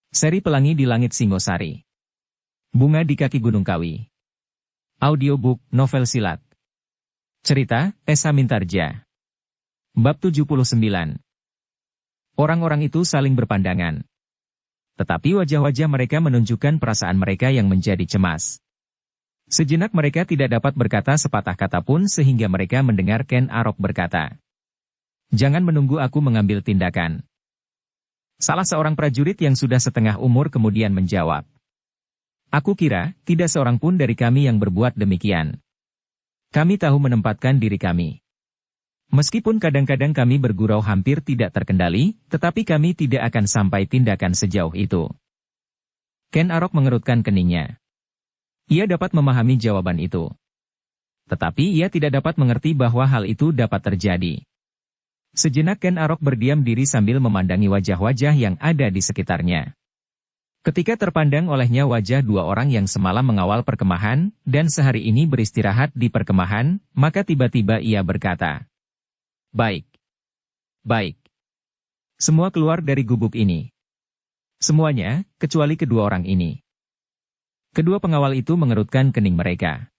Seri Pelangi di Langit Singosari. Bunga di Kaki Gunung Kawi. Audiobook, novel silat. Cerita, Esa Mintarja. Bab 79. Orang-orang itu saling berpandangan. Tetapi wajah-wajah mereka menunjukkan perasaan mereka yang menjadi cemas. Sejenak mereka tidak dapat berkata sepatah kata pun sehingga mereka mendengar Ken Arok berkata, "Jangan menunggu aku mengambil tindakan." Salah seorang prajurit yang sudah setengah umur kemudian menjawab, "Aku kira, tidak seorang pun dari kami yang berbuat demikian. Kami tahu menempatkan diri kami. Meskipun kadang-kadang kami bergurau hampir tidak terkendali, tetapi kami tidak akan sampai tindakan sejauh itu." Ken Arok mengerutkan keningnya. Ia dapat memahami jawaban itu. Tetapi ia tidak dapat mengerti bahwa hal itu dapat terjadi. Sejenak Ken Arok berdiam diri sambil memandangi wajah-wajah yang ada di sekitarnya. Ketika terpandang olehnya wajah dua orang yang semalam mengawal perkemahan, dan sehari ini beristirahat di perkemahan, maka tiba-tiba ia berkata, "Baik. Baik. Semua keluar dari gubuk ini. Semuanya, kecuali kedua orang ini." Kedua pengawal itu mengerutkan kening mereka.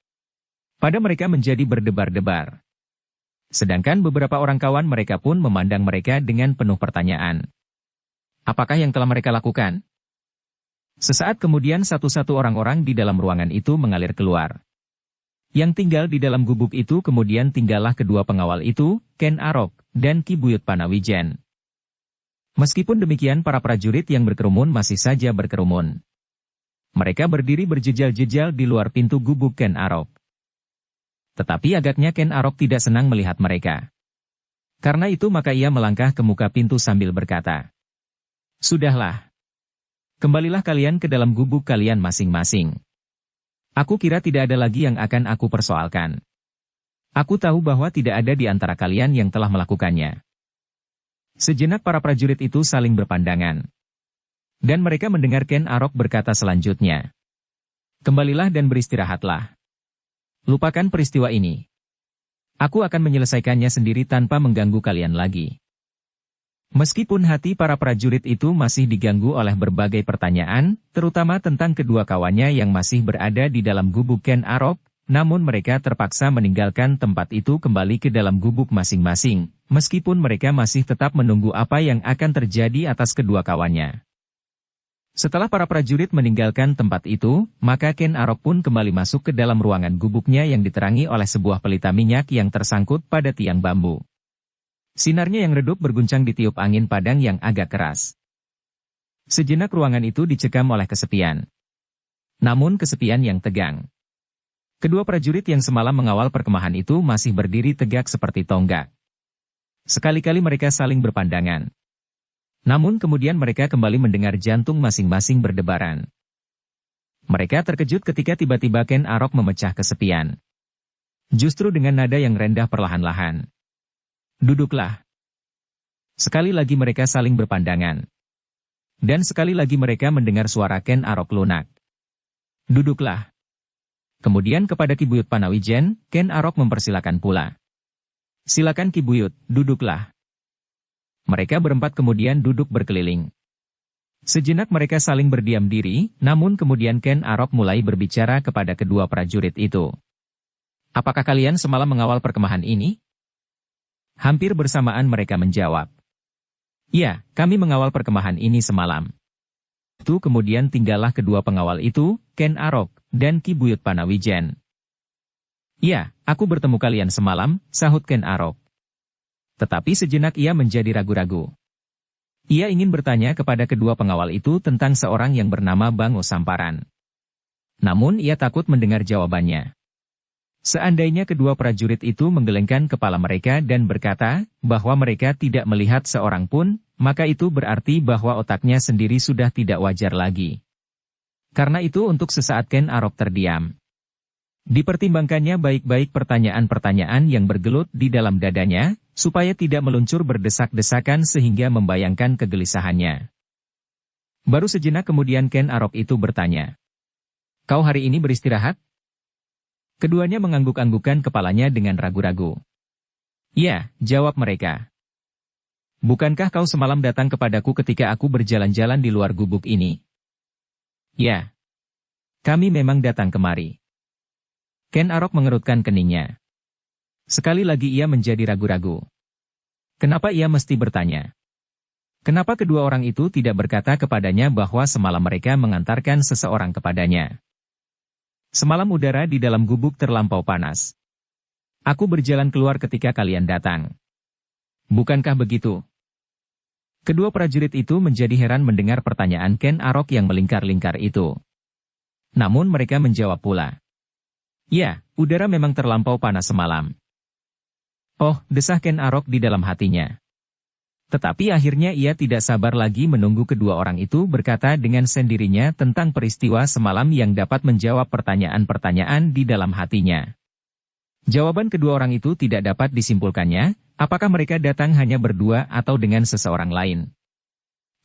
Pada mereka menjadi berdebar-debar. Sedangkan beberapa orang kawan mereka pun memandang mereka dengan penuh pertanyaan. Apakah yang telah mereka lakukan? Sesaat kemudian satu-satu orang-orang di dalam ruangan itu mengalir keluar. Yang tinggal di dalam gubuk itu kemudian tinggallah kedua pengawal itu, Ken Arok, dan Ki Buyut Panawijen. Meskipun demikian para prajurit yang berkerumun masih saja berkerumun. Mereka berdiri berjejal-jejal di luar pintu gubuk Ken Arok. Tetapi agaknya Ken Arok tidak senang melihat mereka. Karena itu maka ia melangkah ke muka pintu sambil berkata, "Sudahlah. Kembalilah kalian ke dalam gubuk kalian masing-masing. Aku kira tidak ada lagi yang akan aku persoalkan. Aku tahu bahwa tidak ada di antara kalian yang telah melakukannya." Sejenak para prajurit itu saling berpandangan. Dan mereka mendengar Ken Arok berkata selanjutnya, "Kembalilah dan beristirahatlah. Lupakan peristiwa ini. Aku akan menyelesaikannya sendiri tanpa mengganggu kalian lagi." Meskipun hati para prajurit itu masih diganggu oleh berbagai pertanyaan, terutama tentang kedua kawannya yang masih berada di dalam gubuk Ken Arok, namun mereka terpaksa meninggalkan tempat itu kembali ke dalam gubuk masing-masing, meskipun mereka masih tetap menunggu apa yang akan terjadi atas kedua kawannya. Setelah para prajurit meninggalkan tempat itu, maka Ken Arok pun kembali masuk ke dalam ruangan gubuknya yang diterangi oleh sebuah pelita minyak yang tersangkut pada tiang bambu. Sinarnya yang redup berguncang ditiup angin padang yang agak keras. Sejenak ruangan itu dicekam oleh kesepian. Namun kesepian yang tegang. Kedua prajurit yang semalam mengawal perkemahan itu masih berdiri tegak seperti tonggak. Sekali-kali mereka saling berpandangan. Namun kemudian mereka kembali mendengar jantung masing-masing berdebaran. Mereka terkejut ketika tiba-tiba Ken Arok memecah kesepian. Justru dengan nada yang rendah perlahan-lahan. "Duduklah." Sekali lagi mereka saling berpandangan. Dan sekali lagi mereka mendengar suara Ken Arok lunak. "Duduklah." Kemudian kepada Ki Buyut Panawijen, Ken Arok mempersilakan pula. "Silakan Ki Buyut, duduklah." Mereka berempat kemudian duduk berkeliling. Sejenak mereka saling berdiam diri, namun kemudian Ken Arok mulai berbicara kepada kedua prajurit itu. "Apakah kalian semalam mengawal perkemahan ini?" Hampir bersamaan mereka menjawab, "Ya, kami mengawal perkemahan ini semalam." Itu kemudian tinggallah kedua pengawal itu, Ken Arok, dan Ki Buyut Panawijen. "Ya, aku bertemu kalian semalam," sahut Ken Arok. Tetapi sejenak ia menjadi ragu-ragu. Ia ingin bertanya kepada kedua pengawal itu tentang seorang yang bernama Bango Samparan. Namun ia takut mendengar jawabannya. Seandainya kedua prajurit itu menggelengkan kepala mereka dan berkata bahwa mereka tidak melihat seorang pun, maka itu berarti bahwa otaknya sendiri sudah tidak wajar lagi. Karena itu untuk sesaat Ken Arok terdiam. Dipertimbangkannya baik-baik pertanyaan-pertanyaan yang bergelut di dalam dadanya, supaya tidak meluncur berdesak-desakan sehingga membayangkan kegelisahannya. Baru sejenak kemudian Ken Arok itu bertanya, "Kau hari ini beristirahat?" Keduanya mengangguk-anggukkan kepalanya dengan ragu-ragu. "Ya," jawab mereka. Bukankah kau semalam datang kepadaku ketika aku berjalan-jalan di luar gubuk ini? Ya. Kami memang datang kemari. Ken Arok mengerutkan keningnya. Sekali lagi ia menjadi ragu-ragu. Kenapa ia mesti bertanya? Kenapa kedua orang itu tidak berkata kepadanya bahwa semalam mereka mengantarkan seseorang kepadanya? Semalam udara di dalam gubuk terlampau panas. Aku berjalan keluar ketika kalian datang. Bukankah begitu? Kedua prajurit itu menjadi heran mendengar pertanyaan Ken Arok yang melingkar-lingkar itu. Namun mereka menjawab pula. Ya, udara memang terlampau panas semalam. Oh, desah Ken Arok di dalam hatinya. Tetapi akhirnya ia tidak sabar lagi menunggu kedua orang itu berkata dengan sendirinya tentang peristiwa semalam yang dapat menjawab pertanyaan-pertanyaan di dalam hatinya. Jawaban kedua orang itu tidak dapat disimpulkannya, apakah mereka datang hanya berdua atau dengan seseorang lain.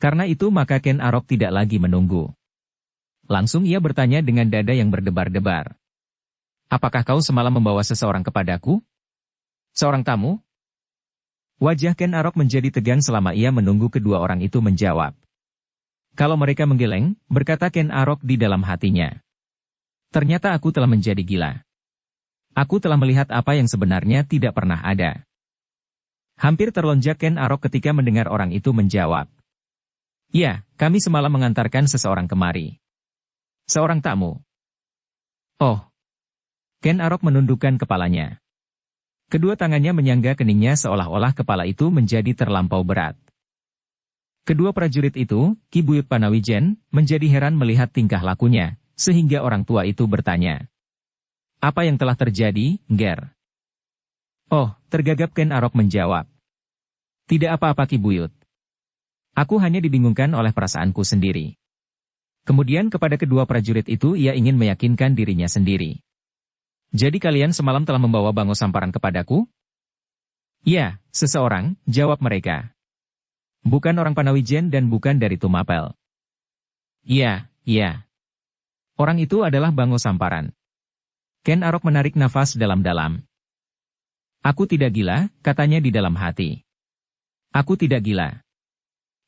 Karena itu maka Ken Arok tidak lagi menunggu. Langsung ia bertanya dengan dada yang berdebar-debar. Apakah kau semalam membawa seseorang kepadaku? Seorang tamu? Wajah Ken Arok menjadi tegang selama ia menunggu kedua orang itu menjawab. Kalau mereka menggeleng, berkata Ken Arok di dalam hatinya. Ternyata aku telah menjadi gila. Aku telah melihat apa yang sebenarnya tidak pernah ada. Hampir terlonjak Ken Arok ketika mendengar orang itu menjawab. Ya, kami semalam mengantarkan seseorang kemari. Seorang tamu. Oh. Ken Arok menundukkan kepalanya. Kedua tangannya menyangga keningnya seolah-olah kepala itu menjadi terlampau berat. Kedua prajurit itu, Ki Buyut Panawijen, menjadi heran melihat tingkah lakunya, sehingga orang tua itu bertanya. Apa yang telah terjadi, Nger? Oh, tergagap Ken Arok menjawab. Tidak apa-apa Ki Buyut. Aku hanya dibingungkan oleh perasaanku sendiri. Kemudian kepada kedua prajurit itu ia ingin meyakinkan dirinya sendiri. Jadi kalian semalam telah membawa Bango Samparan kepadaku? Ya, seseorang, jawab mereka. Bukan orang Panawijen dan bukan dari Tumapel. Iya, iya. Orang itu adalah Bango Samparan. Ken Arok menarik nafas dalam-dalam. Aku tidak gila, katanya di dalam hati. Aku tidak gila.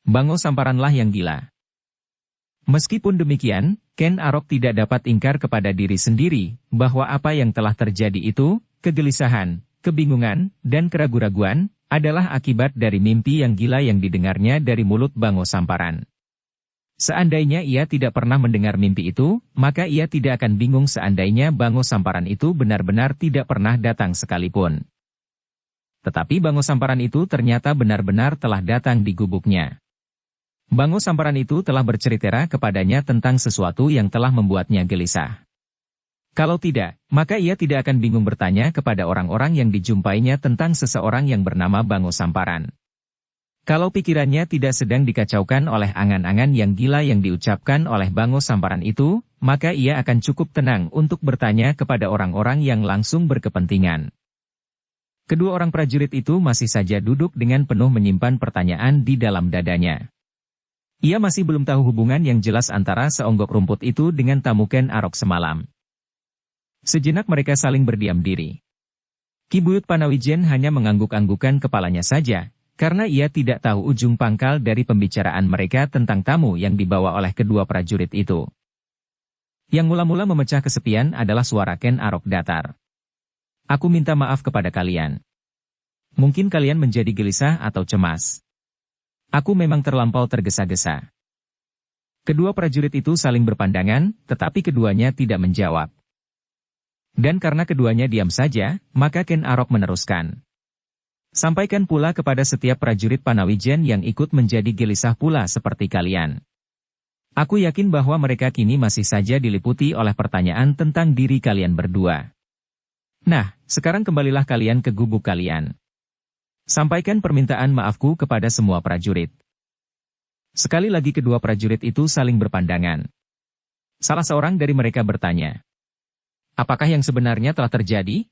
Bango Samparanlah yang gila. Meskipun demikian, Ken Arok tidak dapat ingkar kepada diri sendiri, bahwa apa yang telah terjadi itu, kegelisahan, kebingungan, dan keraguan-raguan, adalah akibat dari mimpi yang gila yang didengarnya dari mulut Bango Samparan. Seandainya ia tidak pernah mendengar mimpi itu, maka ia tidak akan bingung seandainya Bango Samparan itu benar-benar tidak pernah datang sekalipun. Tetapi Bango Samparan itu ternyata benar-benar telah datang di gubuknya. Bango Samparan itu telah bercerita kepadanya tentang sesuatu yang telah membuatnya gelisah. Kalau tidak, maka ia tidak akan bingung bertanya kepada orang-orang yang dijumpainya tentang seseorang yang bernama Bango Samparan. Kalau pikirannya tidak sedang dikacaukan oleh angan-angan yang gila yang diucapkan oleh Bango Samparan itu, maka ia akan cukup tenang untuk bertanya kepada orang-orang yang langsung berkepentingan. Kedua orang prajurit itu masih saja duduk dengan penuh menyimpan pertanyaan di dalam dadanya. Ia masih belum tahu hubungan yang jelas antara seonggok rumput itu dengan tamu Ken Arok semalam. Sejenak mereka saling berdiam diri. Ki Buyut Panawijen hanya mengangguk-anggukan kepalanya saja, karena ia tidak tahu ujung pangkal dari pembicaraan mereka tentang tamu yang dibawa oleh kedua prajurit itu. Yang mula-mula memecah kesepian adalah suara Ken Arok datar. Aku minta maaf kepada kalian. Mungkin kalian menjadi gelisah atau cemas. Aku memang terlampau tergesa-gesa. Kedua prajurit itu saling berpandangan, tetapi keduanya tidak menjawab. Dan karena keduanya diam saja, maka Ken Arok meneruskan. Sampaikan pula kepada setiap prajurit Panawijen yang ikut menjadi gelisah pula seperti kalian. Aku yakin bahwa mereka kini masih saja diliputi oleh pertanyaan tentang diri kalian berdua. Nah, sekarang kembalilah kalian ke gubuk kalian. Sampaikan permintaan maafku kepada semua prajurit. Sekali lagi kedua prajurit itu saling berpandangan. Salah seorang dari mereka bertanya. Apakah yang sebenarnya telah terjadi?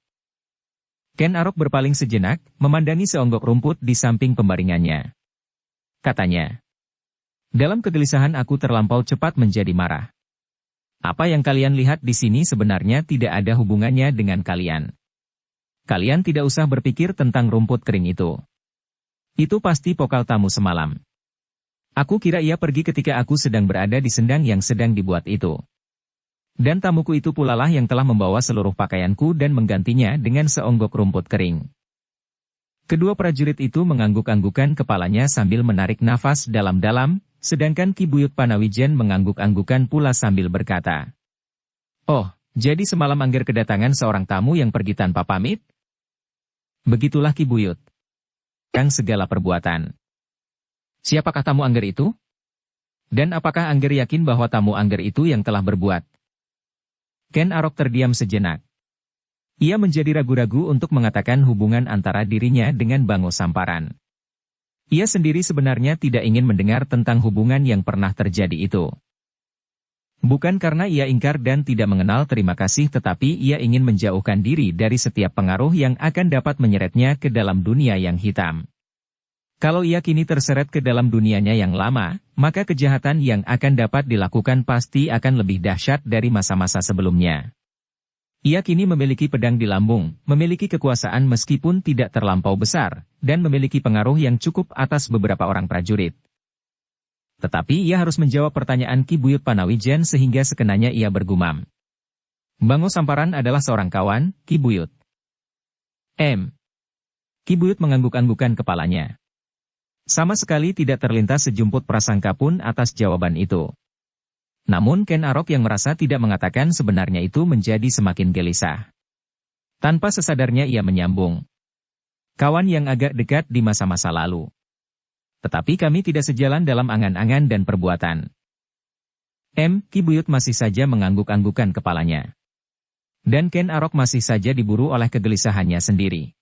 Ken Arok berpaling sejenak, memandangi seonggok rumput di samping pembaringannya. Katanya. Dalam kegelisahan aku terlampau cepat menjadi marah. Apa yang kalian lihat di sini sebenarnya tidak ada hubungannya dengan kalian. Kalian tidak usah berpikir tentang rumput kering itu. Itu pasti pokal tamu semalam. Aku kira ia pergi ketika aku sedang berada di sendang yang sedang dibuat itu. Dan tamuku itu pula lah yang telah membawa seluruh pakaianku dan menggantinya dengan seonggok rumput kering. Kedua prajurit itu mengangguk-anggukan kepalanya sambil menarik nafas dalam-dalam, sedangkan Ki Buyut Panawijen mengangguk-anggukan pula sambil berkata, "Oh, jadi semalam Angger kedatangan seorang tamu yang pergi tanpa pamit?" Begitulah Ki Buyut. Kang segala perbuatan. Siapakah tamu Angger itu? Dan apakah Angger yakin bahwa tamu Angger itu yang telah berbuat? Ken Arok terdiam sejenak. Ia menjadi ragu-ragu untuk mengatakan hubungan antara dirinya dengan Bango Samparan. Ia sendiri sebenarnya tidak ingin mendengar tentang hubungan yang pernah terjadi itu. Bukan karena ia ingkar dan tidak mengenal terima kasih, tetapi ia ingin menjauhkan diri dari setiap pengaruh yang akan dapat menyeretnya ke dalam dunia yang hitam. Kalau ia kini terseret ke dalam dunianya yang lama, maka kejahatan yang akan dapat dilakukan pasti akan lebih dahsyat dari masa-masa sebelumnya. Ia kini memiliki pedang di lambung, memiliki kekuasaan meskipun tidak terlampau besar, dan memiliki pengaruh yang cukup atas beberapa orang prajurit. Tetapi ia harus menjawab pertanyaan Ki Buyut Panawijen sehingga sekenanya ia bergumam. Bango Samparan adalah seorang kawan, Ki Buyut. Ki Buyut mengangguk-anggukan kepalanya. Sama sekali tidak terlintas sejumput prasangka pun atas jawaban itu. Namun Ken Arok yang merasa tidak mengatakan sebenarnya itu menjadi semakin gelisah. Tanpa sesadarnya ia menyambung. Kawan yang agak dekat di masa-masa lalu. Tetapi kami tidak sejalan dalam angan-angan dan perbuatan. Ki Buyut masih saja mengangguk-anggukan kepalanya. Dan Ken Arok masih saja diburu oleh kegelisahannya sendiri.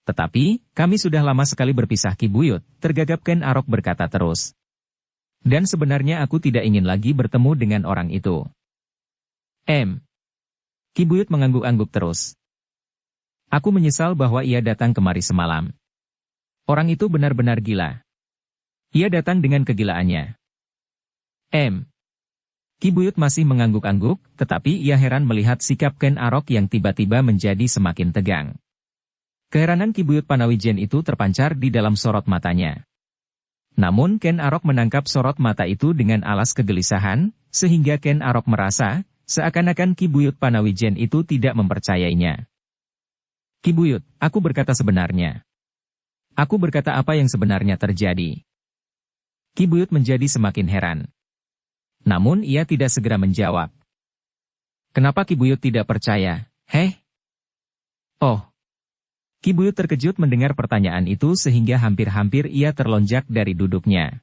Tetapi, kami sudah lama sekali berpisah Ki Buyut, tergagap Ken Arok berkata terus. Dan sebenarnya aku tidak ingin lagi bertemu dengan orang itu. Ki Buyut mengangguk-angguk terus. Aku menyesal bahwa ia datang kemari semalam. Orang itu benar-benar gila. Ia datang dengan kegilaannya. Ki Buyut masih mengangguk-angguk, tetapi ia heran melihat sikap Ken Arok yang tiba-tiba menjadi semakin tegang. Keheranan Ki Buyut Panawijen itu terpancar di dalam sorot matanya. Namun Ken Arok menangkap sorot mata itu dengan alas kegelisahan, sehingga Ken Arok merasa, seakan-akan Ki Buyut Panawijen itu tidak mempercayainya. Ki Buyut, aku berkata sebenarnya. Aku berkata apa yang sebenarnya terjadi. Ki Buyut menjadi semakin heran. Namun ia tidak segera menjawab. Kenapa Ki Buyut tidak percaya? Oh. Ki Buyut terkejut mendengar pertanyaan itu sehingga hampir-hampir ia terlonjak dari duduknya.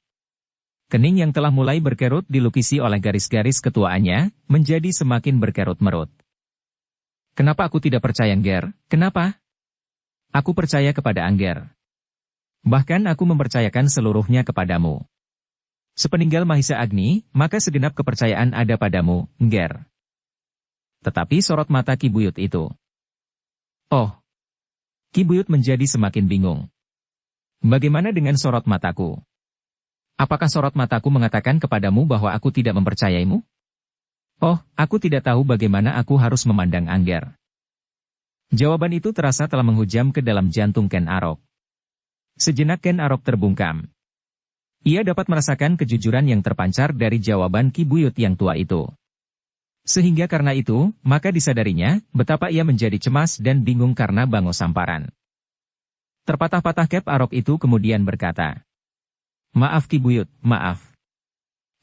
Kening yang telah mulai berkerut dilukisi oleh garis-garis ketuaannya, menjadi semakin berkerut-merut. Kenapa aku tidak percaya Angger? Kenapa? Aku percaya kepada Angger. Bahkan aku mempercayakan seluruhnya kepadamu. Sepeninggal Mahisa Agni, maka segenap kepercayaan ada padamu, Angger. Tetapi sorot mata Ki Buyut itu. Oh. Ki Buyut menjadi semakin bingung. Bagaimana dengan sorot mataku? Apakah sorot mataku mengatakan kepadamu bahwa aku tidak mempercayaimu? Oh, aku tidak tahu bagaimana aku harus memandang Angger. Jawaban itu terasa telah menghujam ke dalam jantung Ken Arok. Sejenak Ken Arok terbungkam. Ia dapat merasakan kejujuran yang terpancar dari jawaban Ki Buyut yang tua itu. Sehingga karena itu, maka disadarinya, betapa ia menjadi cemas dan bingung karena Bango Samparan. Terpatah-patah Kep Arok itu kemudian berkata, "Maaf Ki Buyut, maaf.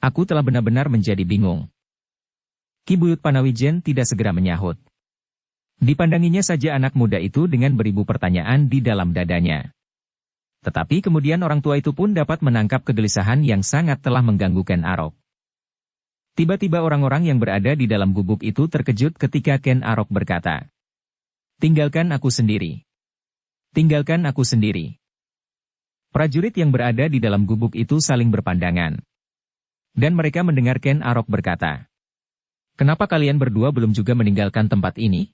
Aku telah benar-benar menjadi bingung." Ki Buyut Panawijen tidak segera menyahut. Dipandanginya saja anak muda itu dengan beribu pertanyaan di dalam dadanya. Tetapi kemudian orang tua itu pun dapat menangkap kegelisahan yang sangat telah mengganggu Ken Arok. Tiba-tiba orang-orang yang berada di dalam gubuk itu terkejut ketika Ken Arok berkata, "Tinggalkan aku sendiri. Tinggalkan aku sendiri." Prajurit yang berada di dalam gubuk itu saling berpandangan. Dan mereka mendengar Ken Arok berkata, "Kenapa kalian berdua belum juga meninggalkan tempat ini?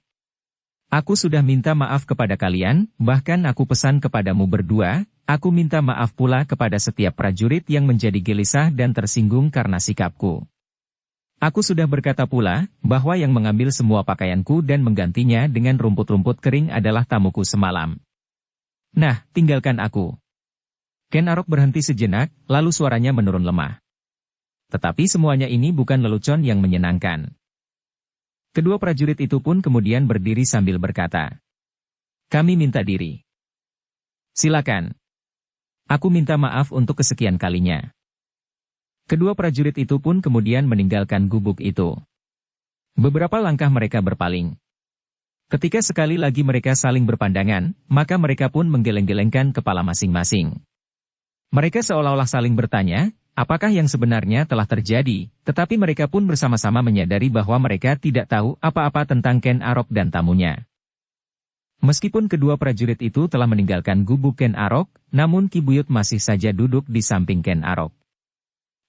Aku sudah minta maaf kepada kalian, bahkan aku pesan kepadamu berdua, aku minta maaf pula kepada setiap prajurit yang menjadi gelisah dan tersinggung karena sikapku. Aku sudah berkata pula, bahwa yang mengambil semua pakaianku dan menggantinya dengan rumput-rumput kering adalah tamuku semalam. Nah, tinggalkan aku. Ken Arok berhenti sejenak, lalu suaranya menurun lemah. Tetapi semuanya ini bukan lelucon yang menyenangkan. Kedua prajurit itu pun kemudian berdiri sambil berkata, "Kami minta diri. Silakan. Aku minta maaf untuk kesekian kalinya." Kedua prajurit itu pun kemudian meninggalkan gubuk itu. Beberapa langkah mereka berpaling. Ketika sekali lagi mereka saling berpandangan, maka mereka pun menggeleng-gelengkan kepala masing-masing. Mereka seolah-olah saling bertanya, apakah yang sebenarnya telah terjadi, tetapi mereka pun bersama-sama menyadari bahwa mereka tidak tahu apa-apa tentang Ken Arok dan tamunya. Meskipun kedua prajurit itu telah meninggalkan gubuk Ken Arok, namun Ki Buyut masih saja duduk di samping Ken Arok.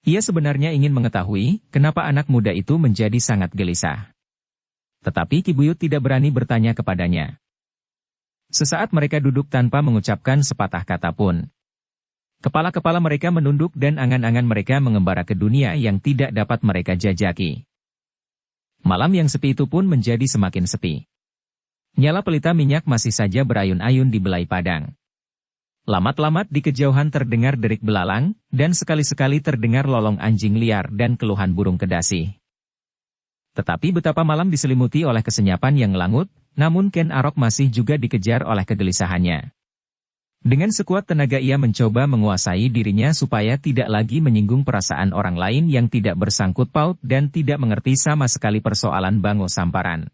Ia sebenarnya ingin mengetahui, kenapa anak muda itu menjadi sangat gelisah. Tetapi Ki Buyut tidak berani bertanya kepadanya. Sesaat mereka duduk tanpa mengucapkan sepatah kata pun. Kepala-kepala mereka menunduk dan angan-angan mereka mengembara ke dunia yang tidak dapat mereka jajaki. Malam yang sepi itu pun menjadi semakin sepi. Nyala pelita minyak masih saja berayun-ayun di belai padang. Lamat-lamat di kejauhan terdengar derik belalang, dan sekali-sekali terdengar lolong anjing liar dan keluhan burung kedasi. Tetapi betapa malam diselimuti oleh kesenyapan yang langut, namun Ken Arok masih juga dikejar oleh kegelisahannya. Dengan sekuat tenaga ia mencoba menguasai dirinya supaya tidak lagi menyinggung perasaan orang lain yang tidak bersangkut paut dan tidak mengerti sama sekali persoalan Bango Samparan.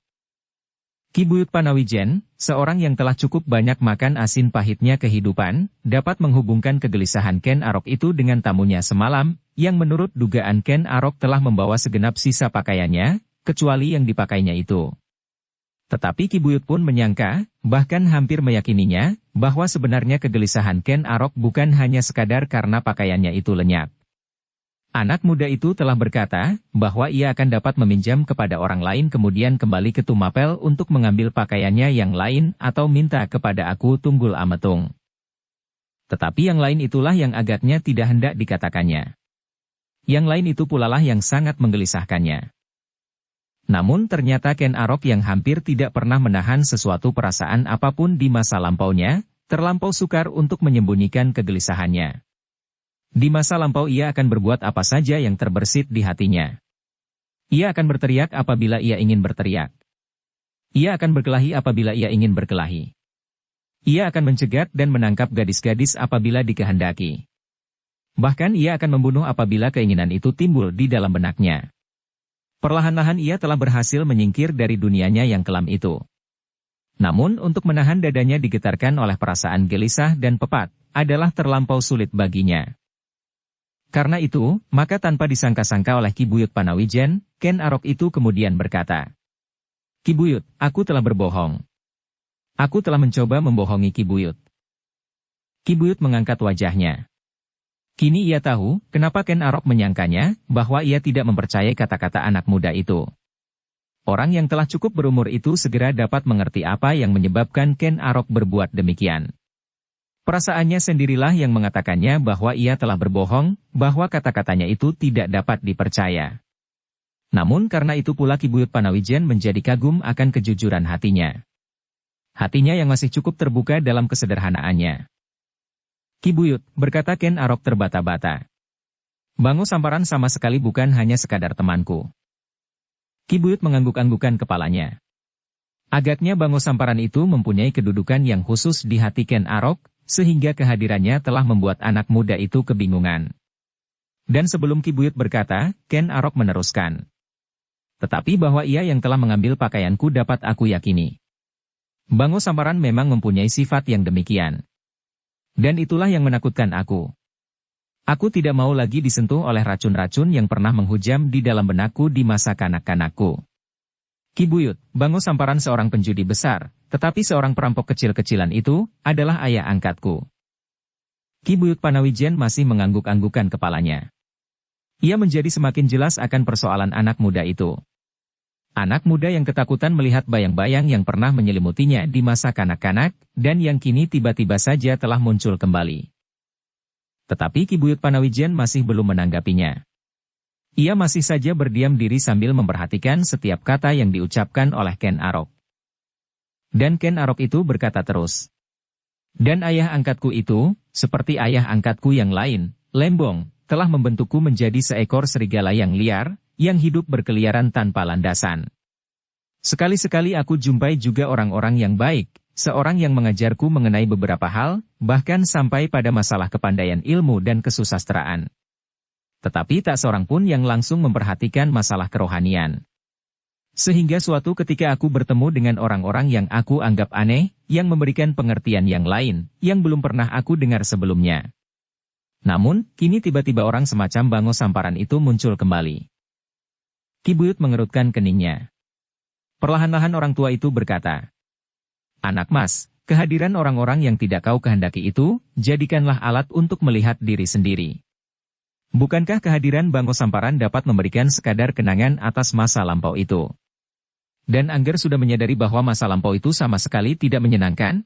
Ki Buyut Panawijen, seorang yang telah cukup banyak makan asin pahitnya kehidupan, dapat menghubungkan kegelisahan Ken Arok itu dengan tamunya semalam, yang menurut dugaan Ken Arok telah membawa segenap sisa pakaiannya, kecuali yang dipakainya itu. Tetapi Ki Buyut pun menyangka, bahkan hampir meyakininya, bahwa sebenarnya kegelisahan Ken Arok bukan hanya sekadar karena pakaiannya itu lenyap. Anak muda itu telah berkata, bahwa ia akan dapat meminjam kepada orang lain kemudian kembali ke Tumapel untuk mengambil pakaiannya yang lain atau minta kepada aku Tunggul Ametung. Tetapi yang lain itulah yang agaknya tidak hendak dikatakannya. Yang lain itu pulalah yang sangat menggelisahkannya. Namun ternyata Ken Arok yang hampir tidak pernah menahan sesuatu perasaan apapun di masa lampaunya, terlampau sukar untuk menyembunyikan kegelisahannya. Di masa lampau ia akan berbuat apa saja yang terbersit di hatinya. Ia akan berteriak apabila ia ingin berteriak. Ia akan berkelahi apabila ia ingin berkelahi. Ia akan mencegat dan menangkap gadis-gadis apabila dikehendaki. Bahkan ia akan membunuh apabila keinginan itu timbul di dalam benaknya. Perlahan-lahan ia telah berhasil menyingkir dari dunianya yang kelam itu. Namun untuk menahan dadanya digetarkan oleh perasaan gelisah dan pepat, adalah terlampau sulit baginya. Karena itu, maka tanpa disangka-sangka oleh Ki Buyut Panawijen, Ken Arok itu kemudian berkata, "Ki Buyut, aku telah berbohong. Aku telah mencoba membohongi Ki Buyut." Ki Buyut mengangkat wajahnya. Kini ia tahu, kenapa Ken Arok menyangkanya, bahwa ia tidak mempercayai kata-kata anak muda itu. Orang yang telah cukup berumur itu segera dapat mengerti apa yang menyebabkan Ken Arok berbuat demikian. Perasaannya sendirilah yang mengatakannya bahwa ia telah berbohong, bahwa kata-katanya itu tidak dapat dipercaya. Namun karena itu pula Ki Buyut Panawijen menjadi kagum akan kejujuran hatinya. Hatinya yang masih cukup terbuka dalam kesederhanaannya. "Ki Buyut," berkata Ken Arok terbata-bata. "Bango Samparan sama sekali bukan hanya sekadar temanku." Ki Buyut mengangguk-anggukan kepalanya. Agaknya Bango Samparan itu mempunyai kedudukan yang khusus di hati Ken Arok, sehingga kehadirannya telah membuat anak muda itu kebingungan. Dan sebelum Ki Buyut berkata, Ken Arok meneruskan. "Tetapi bahwa ia yang telah mengambil pakaianku dapat aku yakini. Bango Samparan memang mempunyai sifat yang demikian. Dan itulah yang menakutkan aku. Aku tidak mau lagi disentuh oleh racun-racun yang pernah menghujam di dalam benakku di masa kanak-kanakku. Ki Buyut, Bango Samparan seorang penjudi besar, tetapi seorang perampok kecil-kecilan itu adalah ayah angkatku." Ki Buyut Panawijen masih mengangguk-anggukan kepalanya. Ia menjadi semakin jelas akan persoalan anak muda itu. Anak muda yang ketakutan melihat bayang-bayang yang pernah menyelimutinya di masa kanak-kanak, dan yang kini tiba-tiba saja telah muncul kembali. Tetapi Ki Buyut Panawijen masih belum menanggapinya. Ia masih saja berdiam diri sambil memperhatikan setiap kata yang diucapkan oleh Ken Arok. Dan Ken Arok itu berkata terus. "Dan ayah angkatku itu, seperti ayah angkatku yang lain, Lembong, telah membentukku menjadi seekor serigala yang liar, yang hidup berkeliaran tanpa landasan. Sekali-sekali aku jumpai juga orang-orang yang baik, seorang yang mengajarku mengenai beberapa hal, bahkan sampai pada masalah kepandaian ilmu dan kesusastraan. Tetapi tak seorang pun yang langsung memperhatikan masalah kerohanian. Sehingga suatu ketika aku bertemu dengan orang-orang yang aku anggap aneh, yang memberikan pengertian yang lain, yang belum pernah aku dengar sebelumnya. Namun, kini tiba-tiba orang semacam Bango Samparan itu muncul kembali. Ki Buyut mengerutkan keningnya. Perlahan-lahan orang tua itu berkata, "Anak mas, kehadiran orang-orang yang tidak kau kehendaki itu, jadikanlah alat untuk melihat diri sendiri. Bukankah kehadiran Bango Samparan dapat memberikan sekadar kenangan atas masa lampau itu? Dan Angger sudah menyadari bahwa masa lampau itu sama sekali tidak menyenangkan?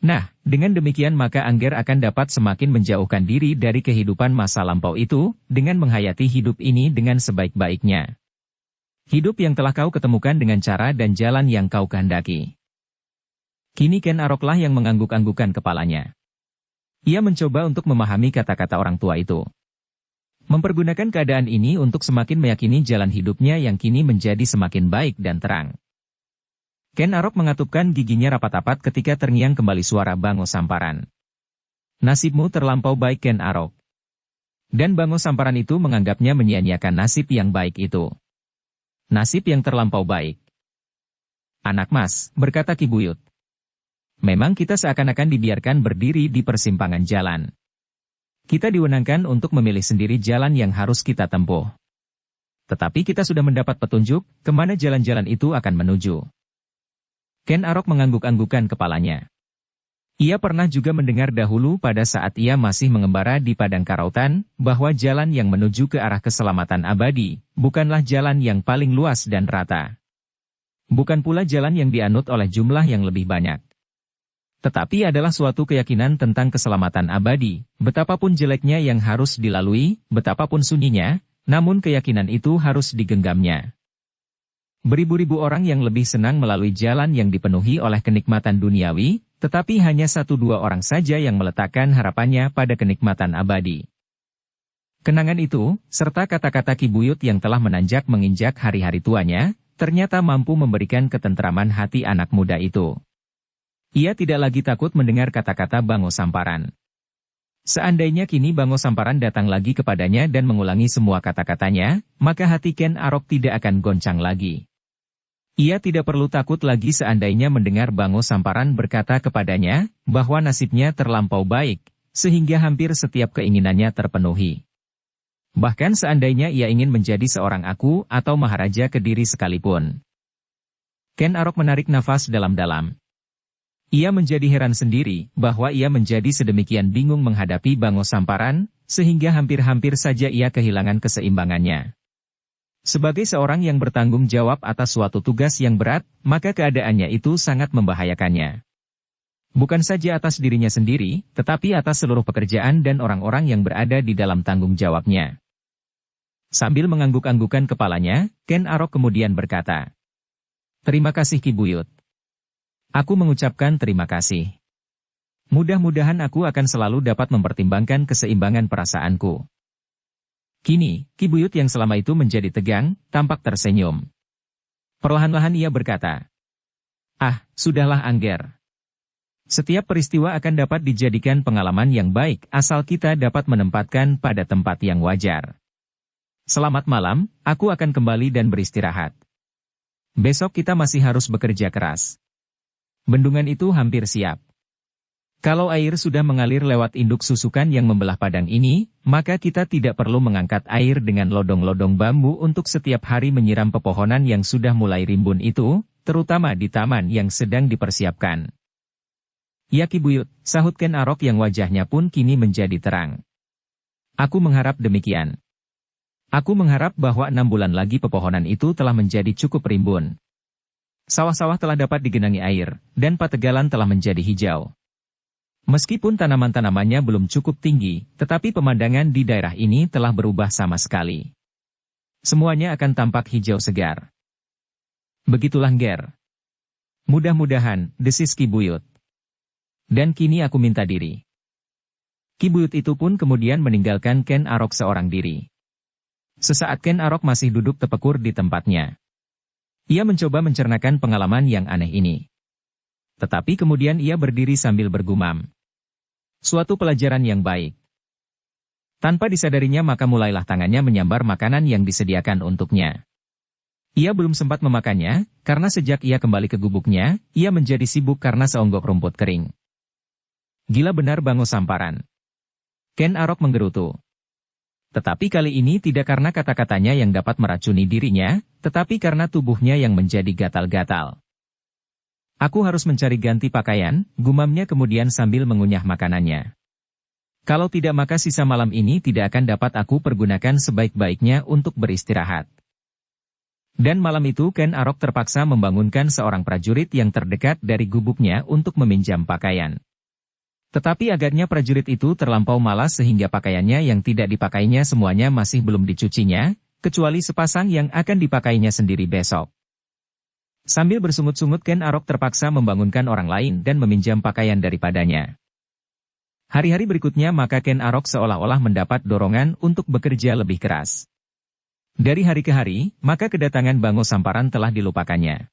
Nah, dengan demikian maka Angger akan dapat semakin menjauhkan diri dari kehidupan masa lampau itu, dengan menghayati hidup ini dengan sebaik-baiknya. Hidup yang telah kau ketemukan dengan cara dan jalan yang kau kehendaki." Kini Ken Aroklah yang mengangguk-anggukan kepalanya. Ia mencoba untuk memahami kata-kata orang tua itu. Mempergunakan keadaan ini untuk semakin meyakini jalan hidupnya yang kini menjadi semakin baik dan terang. Ken Arok mengatupkan giginya rapat-rapat ketika terngiang kembali suara Bango Samparan. "Nasibmu terlampau baik, Ken Arok." Dan Bango Samparan itu menganggapnya menyia-nyiakan nasib yang baik itu. "Nasib yang terlampau baik." "Anak mas," berkata Ki Buyut. "Memang kita seakan-akan dibiarkan berdiri di persimpangan jalan. Kita diwenangkan untuk memilih sendiri jalan yang harus kita tempuh. Tetapi kita sudah mendapat petunjuk, kemana jalan-jalan itu akan menuju." Ken Arok mengangguk-anggukan kepalanya. Ia pernah juga mendengar dahulu pada saat ia masih mengembara di padang karautan, bahwa jalan yang menuju ke arah keselamatan abadi, bukanlah jalan yang paling luas dan rata. Bukan pula jalan yang dianut oleh jumlah yang lebih banyak. Tetapi adalah suatu keyakinan tentang keselamatan abadi, betapapun jeleknya yang harus dilalui, betapapun sunyinya, namun keyakinan itu harus digenggamnya. Beribu-ribu orang yang lebih senang melalui jalan yang dipenuhi oleh kenikmatan duniawi, tetapi hanya 1-2 orang saja yang meletakkan harapannya pada kenikmatan abadi. Kenangan itu, serta kata-kata Ki Buyut yang telah menanjak menginjak hari-hari tuanya, ternyata mampu memberikan ketentraman hati anak muda itu. Ia tidak lagi takut mendengar kata-kata Bango Samparan. Seandainya kini Bango Samparan datang lagi kepadanya dan mengulangi semua kata-katanya, maka hati Ken Arok tidak akan goncang lagi. Ia tidak perlu takut lagi seandainya mendengar Bango Samparan berkata kepadanya, bahwa nasibnya terlampau baik, sehingga hampir setiap keinginannya terpenuhi. Bahkan seandainya ia ingin menjadi seorang aku atau maharaja Kediri sekalipun. Ken Arok menarik nafas dalam-dalam. Ia menjadi heran sendiri, bahwa ia menjadi sedemikian bingung menghadapi Bango Samparan, sehingga hampir-hampir saja ia kehilangan keseimbangannya. Sebagai seorang yang bertanggung jawab atas suatu tugas yang berat, maka keadaannya itu sangat membahayakannya. Bukan saja atas dirinya sendiri, tetapi atas seluruh pekerjaan dan orang-orang yang berada di dalam tanggung jawabnya. Sambil mengangguk-anggukan kepalanya, Ken Arok kemudian berkata, "Terima kasih Ki Buyut. Aku mengucapkan terima kasih. Mudah-mudahan aku akan selalu dapat mempertimbangkan keseimbangan perasaanku." Kini, Ki Buyut yang selama itu menjadi tegang, tampak tersenyum. Perlahan-lahan ia berkata, "Ah, sudahlah Angger. Setiap peristiwa akan dapat dijadikan pengalaman yang baik asal kita dapat menempatkan pada tempat yang wajar. Selamat malam, aku akan kembali dan beristirahat. Besok kita masih harus bekerja keras. Bendungan itu hampir siap. Kalau air sudah mengalir lewat induk susukan yang membelah padang ini, maka kita tidak perlu mengangkat air dengan lodong-lodong bambu untuk setiap hari menyiram pepohonan yang sudah mulai rimbun itu, terutama di taman yang sedang dipersiapkan." "Ya Ki Buyut," sahut Ken Arok yang wajahnya pun kini menjadi terang. "Aku mengharap demikian. Aku mengharap bahwa 6 bulan lagi pepohonan itu telah menjadi cukup rimbun. Sawah-sawah telah dapat digenangi air, dan pategalan telah menjadi hijau. Meskipun tanaman-tanamannya belum cukup tinggi, tetapi pemandangan di daerah ini telah berubah sama sekali. Semuanya akan tampak hijau segar. Begitulah Nger. Mudah-mudahan," desis Ki Buyut. "Dan kini aku minta diri. Ki Buyut itu pun kemudian meninggalkan Ken Arok seorang diri. Sesaat Ken Arok masih duduk tepekur di tempatnya. Ia mencoba mencernakan pengalaman yang aneh ini. Tetapi kemudian ia berdiri sambil bergumam. Suatu pelajaran yang baik. Tanpa disadarinya maka mulailah tangannya menyambar makanan yang disediakan untuknya. Ia belum sempat memakannya, karena sejak ia kembali ke gubuknya, ia menjadi sibuk karena seonggok rumput kering. Gila benar Bango Samparan. Ken Arok menggerutu. Tetapi kali ini tidak karena kata-katanya yang dapat meracuni dirinya, tetapi karena tubuhnya yang menjadi gatal-gatal. Aku harus mencari ganti pakaian, gumamnya kemudian sambil mengunyah makanannya. Kalau tidak maka sisa malam ini tidak akan dapat aku pergunakan sebaik-baiknya untuk beristirahat. Dan malam itu Ken Arok terpaksa membangunkan seorang prajurit yang terdekat dari gubuknya untuk meminjam pakaian. Tetapi agaknya prajurit itu terlampau malas sehingga pakaiannya yang tidak dipakainya semuanya masih belum dicucinya, kecuali sepasang yang akan dipakainya sendiri besok. Sambil bersungut-sungut Ken Arok terpaksa membangunkan orang lain dan meminjam pakaian daripadanya. Hari-hari berikutnya maka Ken Arok seolah-olah mendapat dorongan untuk bekerja lebih keras. Dari hari ke hari, maka kedatangan Bango Samparan telah dilupakannya.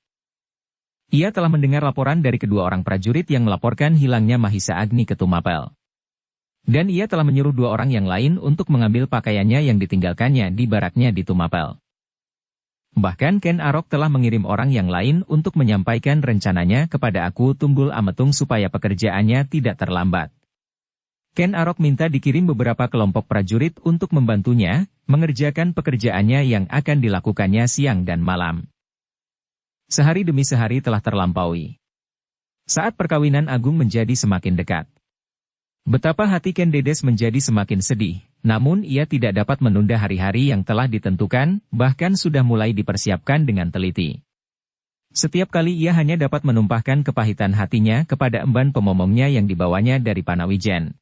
Ia telah mendengar laporan dari kedua orang prajurit yang melaporkan hilangnya Mahisa Agni ke Tumapel. Dan ia telah menyuruh dua orang yang lain untuk mengambil pakaiannya yang ditinggalkannya di baraknya di Tumapel. Bahkan Ken Arok telah mengirim orang yang lain untuk menyampaikan rencananya kepada aku Tunggul Ametung supaya pekerjaannya tidak terlambat. Ken Arok minta dikirim beberapa kelompok prajurit untuk membantunya, mengerjakan pekerjaannya yang akan dilakukannya siang dan malam. Sehari demi sehari telah terlampaui. Saat perkawinan agung menjadi semakin dekat. Betapa hati Ken Dedes menjadi semakin sedih, namun ia tidak dapat menunda hari-hari yang telah ditentukan, bahkan sudah mulai dipersiapkan dengan teliti. Setiap kali ia hanya dapat menumpahkan kepahitan hatinya kepada emban pemomongnya yang dibawanya dari Panawijen.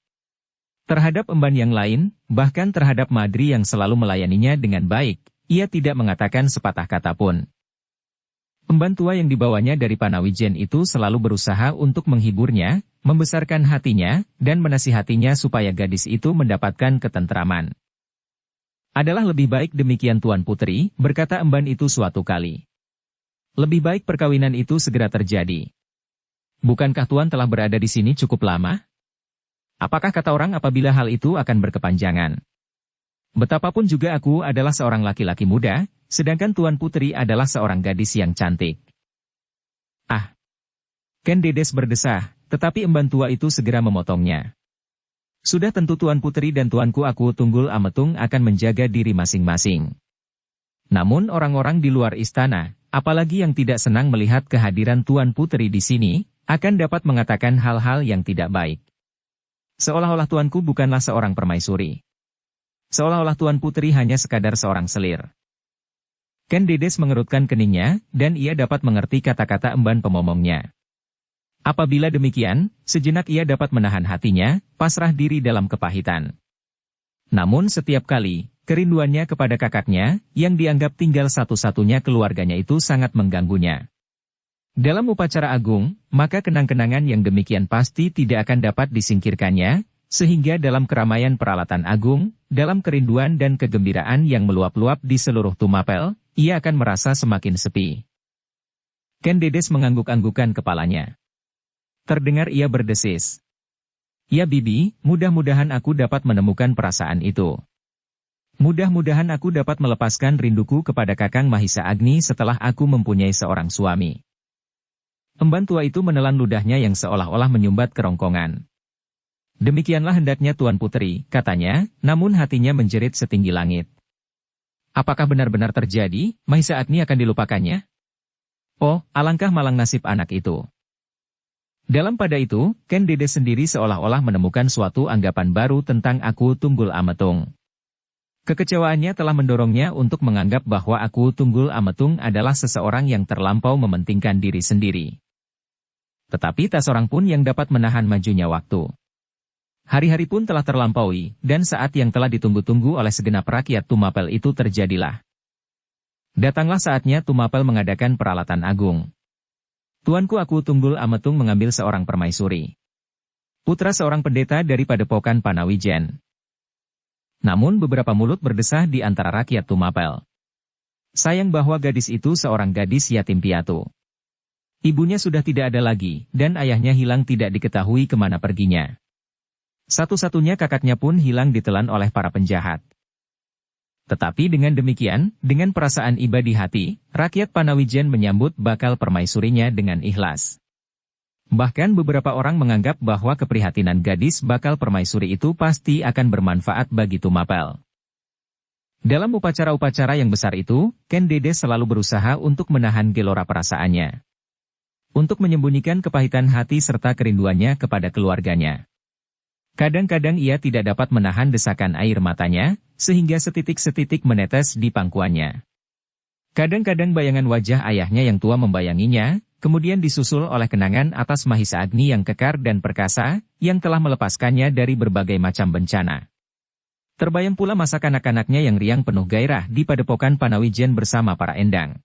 Terhadap emban yang lain, bahkan terhadap Madri yang selalu melayaninya dengan baik, ia tidak mengatakan sepatah kata pun. Emban tua yang dibawanya dari Panawijen itu selalu berusaha untuk menghiburnya, membesarkan hatinya, dan menasihatinya supaya gadis itu mendapatkan ketentraman. Adalah lebih baik demikian Tuan Putri, berkata emban itu suatu kali. Lebih baik perkawinan itu segera terjadi. Bukankah Tuan telah berada di sini cukup lama? Apakah kata orang apabila hal itu akan berkepanjangan? Betapapun juga aku adalah seorang laki-laki muda, sedangkan Tuan Putri adalah seorang gadis yang cantik. Ah! Ken Dedes berdesah, tetapi emban tua itu segera memotongnya. Sudah tentu Tuan Putri dan tuanku aku Tunggul Ametung akan menjaga diri masing-masing. Namun orang-orang di luar istana, apalagi yang tidak senang melihat kehadiran Tuan Putri di sini, akan dapat mengatakan hal-hal yang tidak baik. Seolah-olah tuanku bukanlah seorang permaisuri. Seolah-olah Tuan Putri hanya sekadar seorang selir. Ken Dedes mengerutkan keningnya, dan ia dapat mengerti kata-kata emban pemomongnya. Apabila demikian, sejenak ia dapat menahan hatinya, pasrah diri dalam kepahitan. Namun setiap kali, kerinduannya kepada kakaknya, yang dianggap tinggal satu-satunya keluarganya itu sangat mengganggunya. Dalam upacara agung, maka kenang-kenangan yang demikian pasti tidak akan dapat disingkirkannya, sehingga dalam keramaian peralatan agung, dalam kerinduan dan kegembiraan yang meluap-luap di seluruh Tumapel, ia akan merasa semakin sepi. Ken Dedes mengangguk-anggukan kepalanya. Terdengar ia berdesis. Ya Bibi, mudah-mudahan aku dapat menemukan perasaan itu. Mudah-mudahan aku dapat melepaskan rinduku kepada Kakang Mahisa Agni setelah aku mempunyai seorang suami. Emban tua itu menelan ludahnya yang seolah-olah menyumbat kerongkongan. Demikianlah hendaknya Tuan Putri, katanya, namun hatinya menjerit setinggi langit. Apakah benar-benar terjadi, Mahisa Agni akan dilupakannya? Oh, alangkah malang nasib anak itu. Dalam pada itu, Ken Dedes sendiri seolah-olah menemukan suatu anggapan baru tentang aku Tunggul Ametung. Kekecewaannya telah mendorongnya untuk menganggap bahwa aku Tunggul Ametung adalah seseorang yang terlampau mementingkan diri sendiri. Tetapi tak seorang pun yang dapat menahan majunya waktu. Hari-hari pun telah terlampaui, dan saat yang telah ditunggu-tunggu oleh segenap rakyat Tumapel itu terjadilah. Datanglah saatnya Tumapel mengadakan peralatan agung. Tuanku aku Tunggul Ametung mengambil seorang permaisuri. putra seorang pendeta dari Padepokan Panawijen. Namun beberapa mulut berdesah di antara rakyat Tumapel. Sayang bahwa gadis itu seorang gadis yatim piatu. Ibunya sudah tidak ada lagi, dan ayahnya hilang tidak diketahui kemana perginya. Satu-satunya kakaknya pun hilang ditelan oleh para penjahat. Tetapi dengan demikian, dengan perasaan iba di hati, rakyat Panawijen menyambut bakal permaisurinya dengan ikhlas. Bahkan beberapa orang menganggap bahwa keprihatinan gadis bakal permaisuri itu pasti akan bermanfaat bagi Tumapel. Dalam upacara-upacara yang besar itu, Ken Dedes selalu berusaha untuk menahan gelora perasaannya. Untuk menyembunyikan kepahitan hati serta kerinduannya kepada keluarganya. Kadang-kadang ia tidak dapat menahan desakan air matanya, sehingga setitik-setitik menetes di pangkuannya. Kadang-kadang bayangan wajah ayahnya yang tua membayanginya, kemudian disusul oleh kenangan atas Mahisa Agni yang kekar dan perkasa, yang telah melepaskannya dari berbagai macam bencana. Terbayang pula masa kanak-kanaknya yang riang penuh gairah di Padepokan Panawijen bersama para endang.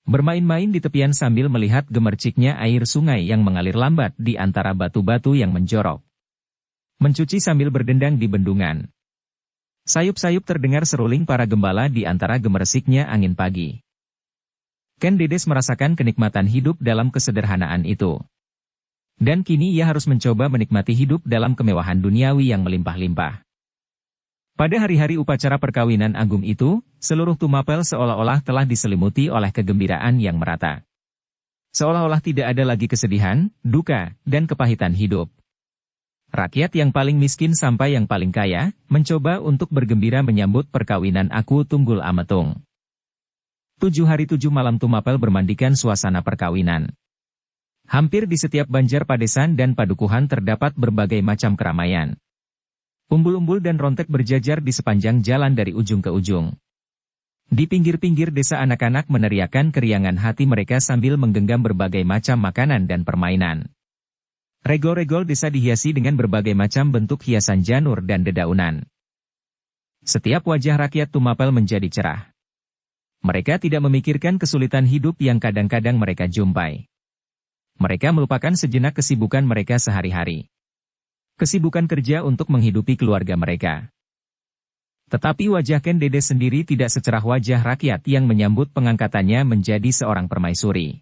Bermain-main di tepian sambil melihat gemerciknya air sungai yang mengalir lambat di antara batu-batu yang menjorok. Mencuci sambil berdendang di bendungan. Sayup-sayup terdengar seruling para gembala di antara gemersiknya angin pagi. Ken Dedes merasakan kenikmatan hidup dalam kesederhanaan itu. Dan kini ia harus mencoba menikmati hidup dalam kemewahan duniawi yang melimpah-limpah. Pada hari-hari upacara perkawinan agung itu, seluruh Tumapel seolah-olah telah diselimuti oleh kegembiraan yang merata. Seolah-olah tidak ada lagi kesedihan, duka, dan kepahitan hidup. Rakyat yang paling miskin sampai yang paling kaya, mencoba untuk bergembira menyambut perkawinan Aku Tunggul Ametung. 7 hari 7 malam Tumapel bermandikan suasana perkawinan. Hampir di setiap banjar padesan dan padukuhan terdapat berbagai macam keramaian. Umbul-umbul dan rontek berjajar di sepanjang jalan dari ujung ke ujung. Di pinggir-pinggir desa anak-anak meneriakan keriangan hati mereka sambil menggenggam berbagai macam makanan dan permainan. Regol-regol desa dihiasi dengan berbagai macam bentuk hiasan janur dan dedaunan. Setiap wajah rakyat Tumapel menjadi cerah. Mereka tidak memikirkan kesulitan hidup yang kadang-kadang mereka jumpai. Mereka melupakan sejenak kesibukan mereka sehari-hari. Kesibukan kerja untuk menghidupi keluarga mereka. Tetapi wajah Ken Dedes sendiri tidak secerah wajah rakyat yang menyambut pengangkatannya menjadi seorang permaisuri.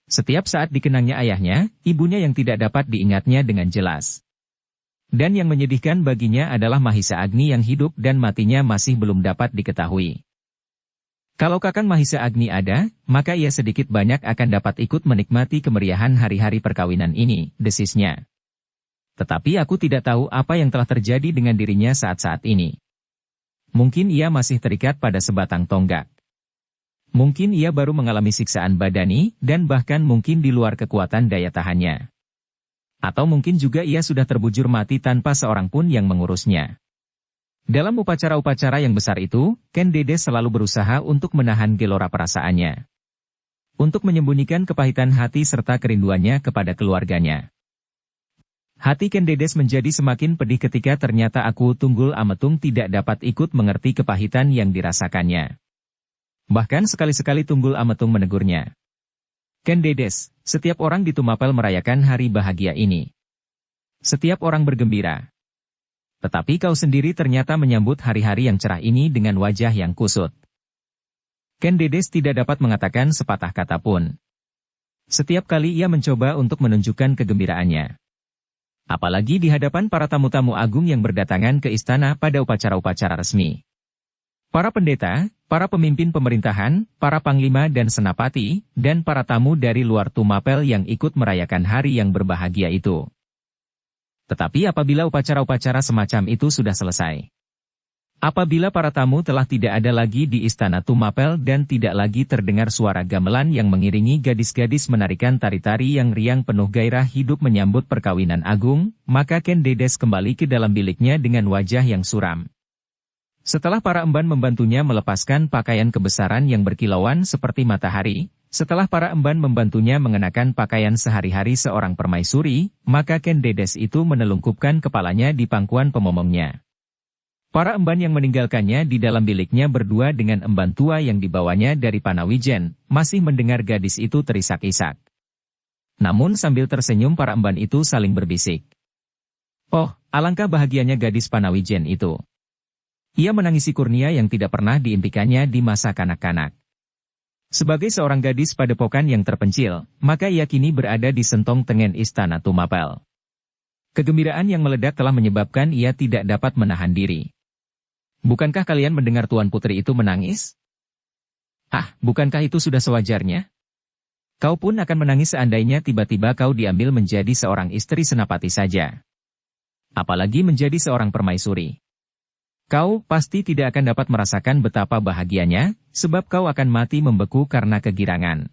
Setiap saat dikenangnya ayahnya, ibunya yang tidak dapat diingatnya dengan jelas. Dan yang menyedihkan baginya adalah Mahisa Agni yang hidup dan matinya masih belum dapat diketahui. Kalau Kakang Mahisa Agni ada, maka ia sedikit banyak akan dapat ikut menikmati kemeriahan hari-hari perkawinan ini, desisnya. Tetapi aku tidak tahu apa yang telah terjadi dengan dirinya saat-saat ini. Mungkin ia masih terikat pada sebatang tonggak. Mungkin ia baru mengalami siksaan badani, dan bahkan mungkin di luar kekuatan daya tahannya. Atau mungkin juga ia sudah terbujur mati tanpa seorang pun yang mengurusnya. Dalam upacara-upacara yang besar itu, Ken Dedes selalu berusaha untuk menahan gelora perasaannya. Untuk menyembunyikan kepahitan hati serta kerinduannya kepada keluarganya. Hati Ken Dedes menjadi semakin pedih ketika ternyata Aku Tunggul Ametung tidak dapat ikut mengerti kepahitan yang dirasakannya. Bahkan sekali-sekali Tunggul Ametung menegurnya. Ken Dedes, setiap orang di Tumapel merayakan hari bahagia ini. Setiap orang bergembira. Tetapi kau sendiri ternyata menyambut hari-hari yang cerah ini dengan wajah yang kusut. Ken Dedes tidak dapat mengatakan sepatah kata pun. Setiap kali ia mencoba untuk menunjukkan kegembiraannya. Apalagi di hadapan para tamu-tamu agung yang berdatangan ke istana pada upacara-upacara resmi. Para pendeta, para pemimpin pemerintahan, para panglima dan senapati, dan para tamu dari luar Tumapel yang ikut merayakan hari yang berbahagia itu. Tetapi apabila upacara-upacara semacam itu sudah selesai. Apabila para tamu telah tidak ada lagi di istana Tumapel dan tidak lagi terdengar suara gamelan yang mengiringi gadis-gadis menarikan tari-tari yang riang penuh gairah hidup menyambut perkawinan agung, maka Ken Dedes kembali ke dalam biliknya dengan wajah yang suram. Setelah para emban membantunya melepaskan pakaian kebesaran yang berkilauan seperti matahari, setelah para emban membantunya mengenakan pakaian sehari-hari seorang permaisuri, maka Ken Dedes itu menelungkupkan kepalanya di pangkuan pemomongnya. Para emban yang meninggalkannya di dalam biliknya berdua dengan emban tua yang dibawanya dari Panawijen, masih mendengar gadis itu terisak-isak. Namun sambil tersenyum para emban itu saling berbisik. Oh, alangkah bahagianya gadis Panawijen itu. Ia menangisi kurnia yang tidak pernah diimpikannya di masa kanak-kanak. Sebagai seorang gadis padepokan yang terpencil, maka ia kini berada di sentong tengen istana Tumapel. Kegembiraan yang meledak telah menyebabkan ia tidak dapat menahan diri. Bukankah kalian mendengar Tuan Putri itu menangis? Ah, bukankah itu sudah sewajarnya? Kau pun akan menangis seandainya tiba-tiba kau diambil menjadi seorang istri senapati saja. Apalagi menjadi seorang permaisuri. Kau pasti tidak akan dapat merasakan betapa bahagianya, sebab kau akan mati membeku karena kegirangan.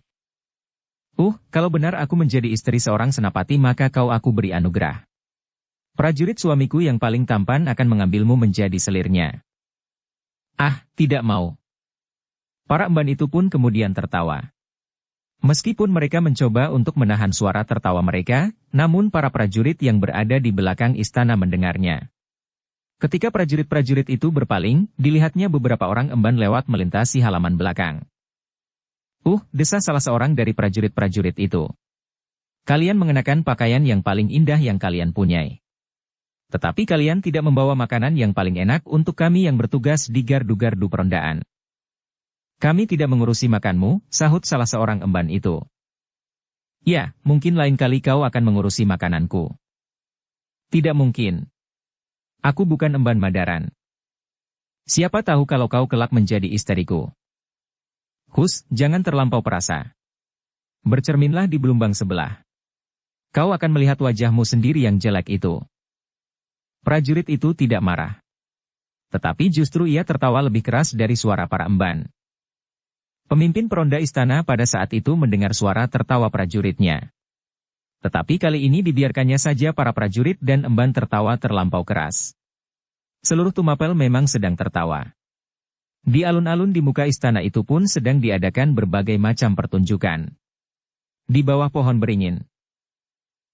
Kalau benar aku menjadi istri seorang senapati maka kau aku beri anugerah. Prajurit suamiku yang paling tampan akan mengambilmu menjadi selirnya. Ah, tidak mau. Para emban itu pun kemudian tertawa. Meskipun mereka mencoba untuk menahan suara tertawa mereka, namun para prajurit yang berada di belakang istana mendengarnya. Ketika prajurit-prajurit itu berpaling, dilihatnya beberapa orang emban lewat melintasi halaman belakang. Desa salah seorang dari prajurit-prajurit itu. Kalian mengenakan pakaian yang paling indah yang kalian punyai. Tetapi kalian tidak membawa makanan yang paling enak untuk kami yang bertugas di gardu-gardu perondaan. Kami tidak mengurusi makanmu, sahut salah seorang emban itu. Ya, mungkin lain kali kau akan mengurusi makananku. Tidak mungkin. Aku bukan emban Madaran. Siapa tahu kalau kau kelak menjadi istriku. Jangan terlampau perasa. Bercerminlah di belumbang sebelah. Kau akan melihat wajahmu sendiri yang jelek itu. Prajurit itu tidak marah. Tetapi justru ia tertawa lebih keras dari suara para emban. Pemimpin peronda istana pada saat itu mendengar suara tertawa prajuritnya. Tetapi kali ini dibiarkannya saja para prajurit dan emban tertawa terlampau keras. Seluruh Tumapel memang sedang tertawa. Di alun-alun di muka istana itu pun sedang diadakan berbagai macam pertunjukan. Di bawah pohon beringin.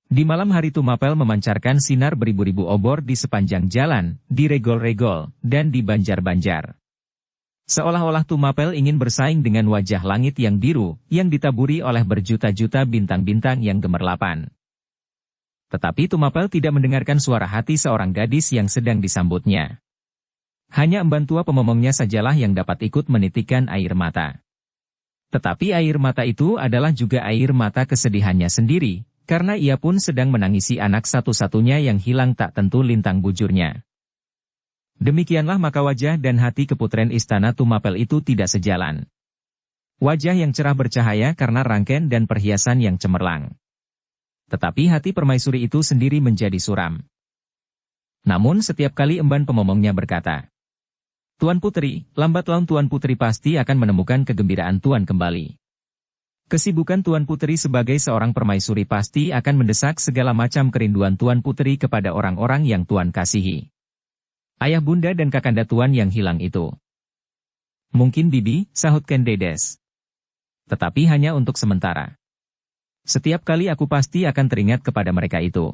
Di malam hari Tumapel memancarkan sinar beribu-ribu obor di sepanjang jalan, di regol-regol, dan di banjar-banjar. Seolah-olah Tumapel ingin bersaing dengan wajah langit yang biru, yang ditaburi oleh berjuta-juta bintang-bintang yang gemerlapan. Tetapi Tumapel tidak mendengarkan suara hati seorang gadis yang sedang disambutnya. Hanya emban tua pemomongnya sajalah yang dapat ikut menitikkan air mata. Tetapi air mata itu adalah juga air mata kesedihannya sendiri, karena ia pun sedang menangisi anak satu-satunya yang hilang tak tentu lintang bujurnya. Demikianlah maka wajah dan hati keputren istana Tumapel itu tidak sejalan. Wajah yang cerah bercahaya karena rangken dan perhiasan yang cemerlang. Tetapi hati permaisuri itu sendiri menjadi suram. Namun setiap kali emban pemomongnya berkata, "Tuan Putri, lambat laun Tuan Putri pasti akan menemukan kegembiraan Tuan kembali. Kesibukan Tuan Putri sebagai seorang permaisuri pasti akan mendesak segala macam kerinduan Tuan Putri kepada orang-orang yang Tuan kasihi. Ayah bunda dan kakanda Tuan yang hilang itu. Mungkin Bibi," sahut Ken Dedes. "Tetapi hanya untuk sementara. Setiap kali aku pasti akan teringat kepada mereka itu.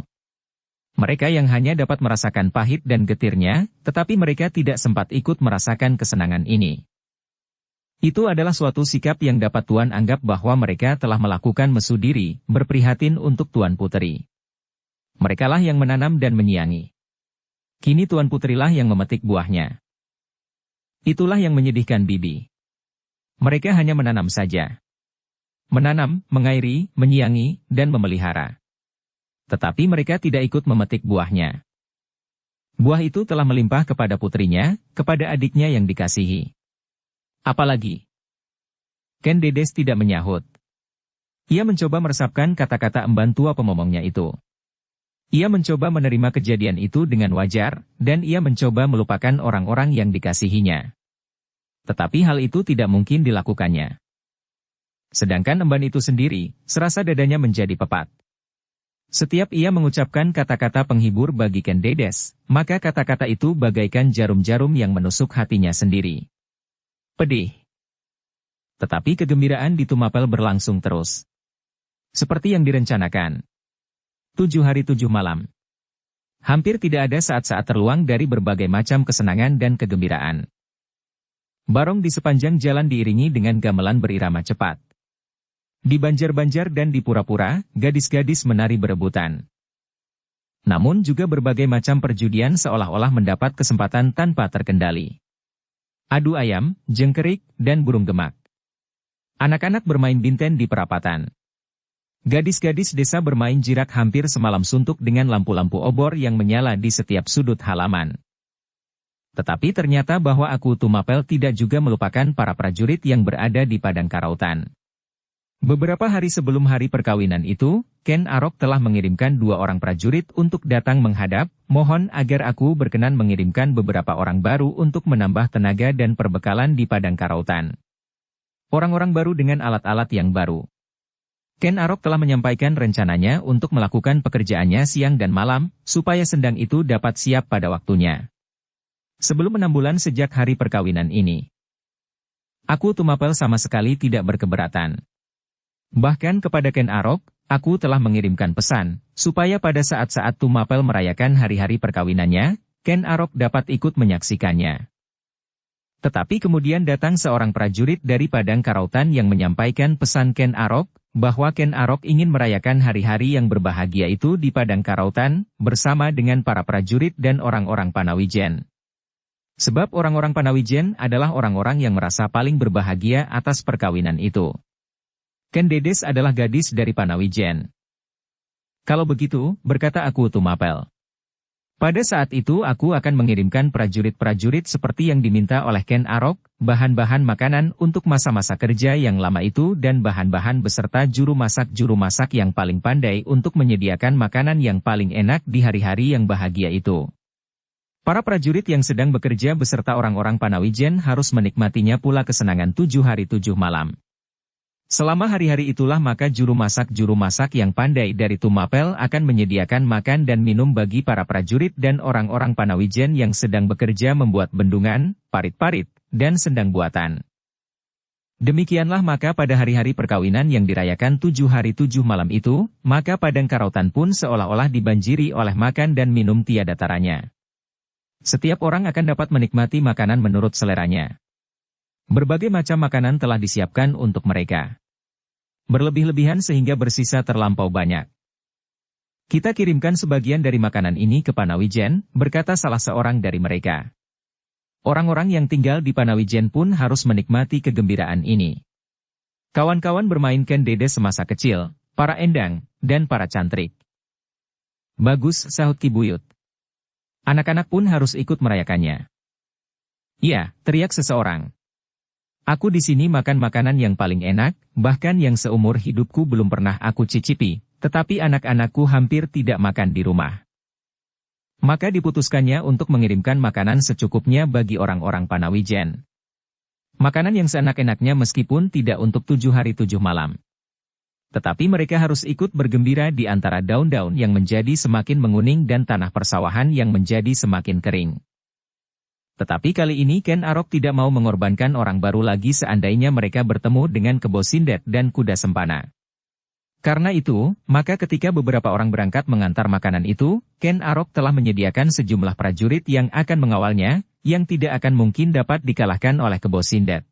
Mereka yang hanya dapat merasakan pahit dan getirnya, tetapi mereka tidak sempat ikut merasakan kesenangan ini. Itu adalah suatu sikap yang dapat Tuan anggap bahwa mereka telah melakukan mesu diri, berprihatin untuk Tuan Putri. Merekalah yang menanam dan menyiangi. Kini Tuan Putrilah yang memetik buahnya. Itulah yang menyedihkan Bibi. Mereka hanya menanam saja. Menanam, mengairi, menyiangi, dan memelihara. Tetapi mereka tidak ikut memetik buahnya. Buah itu telah melimpah kepada putrinya, kepada adiknya yang dikasihi. Apalagi? Ken Dedes tidak menyahut. Ia mencoba meresapkan kata-kata emban tua pemomongnya itu. Ia mencoba menerima kejadian itu dengan wajar, dan ia mencoba melupakan orang-orang yang dikasihinya. Tetapi hal itu tidak mungkin dilakukannya. Sedangkan emban itu sendiri, serasa dadanya menjadi pepat. Setiap ia mengucapkan kata-kata penghibur bagi Ken Dedes, maka kata-kata itu bagaikan jarum-jarum yang menusuk hatinya sendiri. Pedih. Tetapi kegembiraan di Tumapel berlangsung terus. Seperti yang direncanakan. 7 hari 7 malam. Hampir tidak ada saat-saat terluang dari berbagai macam kesenangan dan kegembiraan. Barong di sepanjang jalan diiringi dengan gamelan berirama cepat. Di banjar-banjar dan di pura-pura, gadis-gadis menari berebutan. Namun juga berbagai macam perjudian seolah-olah mendapat kesempatan tanpa terkendali. Adu ayam, jengkerik, dan burung gemak. Anak-anak bermain binten di perapatan. Gadis-gadis desa bermain jirak hampir semalam suntuk dengan lampu-lampu obor yang menyala di setiap sudut halaman. Tetapi ternyata bahwa Aku Tumapel tidak juga melupakan para prajurit yang berada di padang karautan. Beberapa hari sebelum hari perkawinan itu, Ken Arok telah mengirimkan 2 orang prajurit untuk datang menghadap, mohon agar aku berkenan mengirimkan beberapa orang baru untuk menambah tenaga dan perbekalan di padang karautan. Orang-orang baru dengan alat-alat yang baru. Ken Arok telah menyampaikan rencananya untuk melakukan pekerjaannya siang dan malam, supaya sendang itu dapat siap pada waktunya. Sebelum 6 bulan sejak hari perkawinan ini, Aku Tumapel sama sekali tidak berkeberatan. Bahkan kepada Ken Arok, aku telah mengirimkan pesan, supaya pada saat-saat Tumapel merayakan hari-hari perkawinannya, Ken Arok dapat ikut menyaksikannya. Tetapi kemudian datang seorang prajurit dari padang karautan yang menyampaikan pesan Ken Arok, bahwa Ken Arok ingin merayakan hari-hari yang berbahagia itu di padang karautan, bersama dengan para prajurit dan orang-orang Panawijen. Sebab orang-orang Panawijen adalah orang-orang yang merasa paling berbahagia atas perkawinan itu. Ken Dedes adalah gadis dari Panawijen. Kalau begitu, berkata Aku Tumapel. Pada saat itu aku akan mengirimkan prajurit-prajurit seperti yang diminta oleh Ken Arok, bahan-bahan makanan untuk masa-masa kerja yang lama itu dan bahan-bahan beserta juru masak yang paling pandai untuk menyediakan makanan yang paling enak di hari-hari yang bahagia itu. Para prajurit yang sedang bekerja beserta orang-orang Panawijen harus menikmatinya pula kesenangan 7 hari 7 malam. Selama hari-hari itulah maka juru masak yang pandai dari Tumapel akan menyediakan makan dan minum bagi para prajurit dan orang-orang Panawijen yang sedang bekerja membuat bendungan, parit-parit, dan sendang buatan. Demikianlah maka pada hari-hari perkawinan yang dirayakan 7 hari 7 malam itu, maka padang karautan pun seolah-olah dibanjiri oleh makan dan minum tiada taranya. Setiap orang akan dapat menikmati makanan menurut seleranya. Berbagai macam makanan telah disiapkan untuk mereka. Berlebih-lebihan sehingga bersisa terlampau banyak. Kita kirimkan sebagian dari makanan ini ke Panawijen, berkata salah seorang dari mereka. Orang-orang yang tinggal di Panawijen pun harus menikmati kegembiraan ini. Kawan-kawan bermain Ken Dedes semasa kecil, para endang, dan para cantrik. Bagus, sahut Ki Buyut. Anak-anak pun harus ikut merayakannya. Iya, teriak seseorang. Aku di sini makan makanan yang paling enak, bahkan yang seumur hidupku belum pernah aku cicipi, tetapi anak-anakku hampir tidak makan di rumah. Maka diputuskannya untuk mengirimkan makanan secukupnya bagi orang-orang Panawijen. Makanan yang seenak-enaknya meskipun tidak untuk 7 hari 7 malam. Tetapi mereka harus ikut bergembira di antara daun-daun yang menjadi semakin menguning dan tanah persawahan yang menjadi semakin kering. Tetapi kali ini Ken Arok tidak mau mengorbankan orang baru lagi seandainya mereka bertemu dengan Kebo Sindet dan kuda sempana. Karena itu, maka ketika beberapa orang berangkat mengantar makanan itu, Ken Arok telah menyediakan sejumlah prajurit yang akan mengawalnya, yang tidak akan mungkin dapat dikalahkan oleh Kebo Sindet.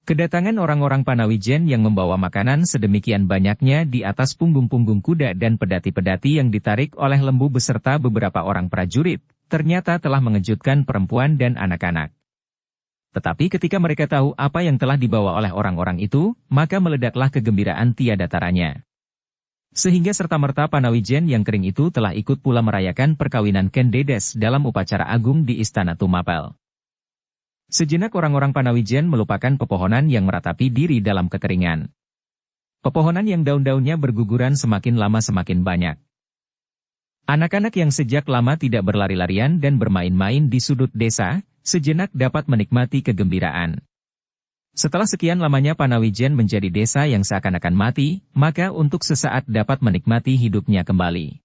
Kedatangan orang-orang Panawijen yang membawa makanan sedemikian banyaknya di atas punggung-punggung kuda dan pedati-pedati yang ditarik oleh lembu beserta beberapa orang prajurit, ternyata telah mengejutkan perempuan dan anak-anak. Tetapi ketika mereka tahu apa yang telah dibawa oleh orang-orang itu, maka meledaklah kegembiraan tiada taranya. Sehingga serta-merta Panawijen yang kering itu telah ikut pula merayakan perkawinan Ken Dedes dalam upacara agung di Istana Tumapel. Sejenak orang-orang Panawijen melupakan pepohonan yang meratapi diri dalam kekeringan. Pepohonan yang daun-daunnya berguguran semakin lama semakin banyak. Anak-anak yang sejak lama tidak berlari-larian dan bermain-main di sudut desa, sejenak dapat menikmati kegembiraan. Setelah sekian lamanya Panawijen menjadi desa yang seakan-akan mati, maka untuk sesaat dapat menikmati hidupnya kembali.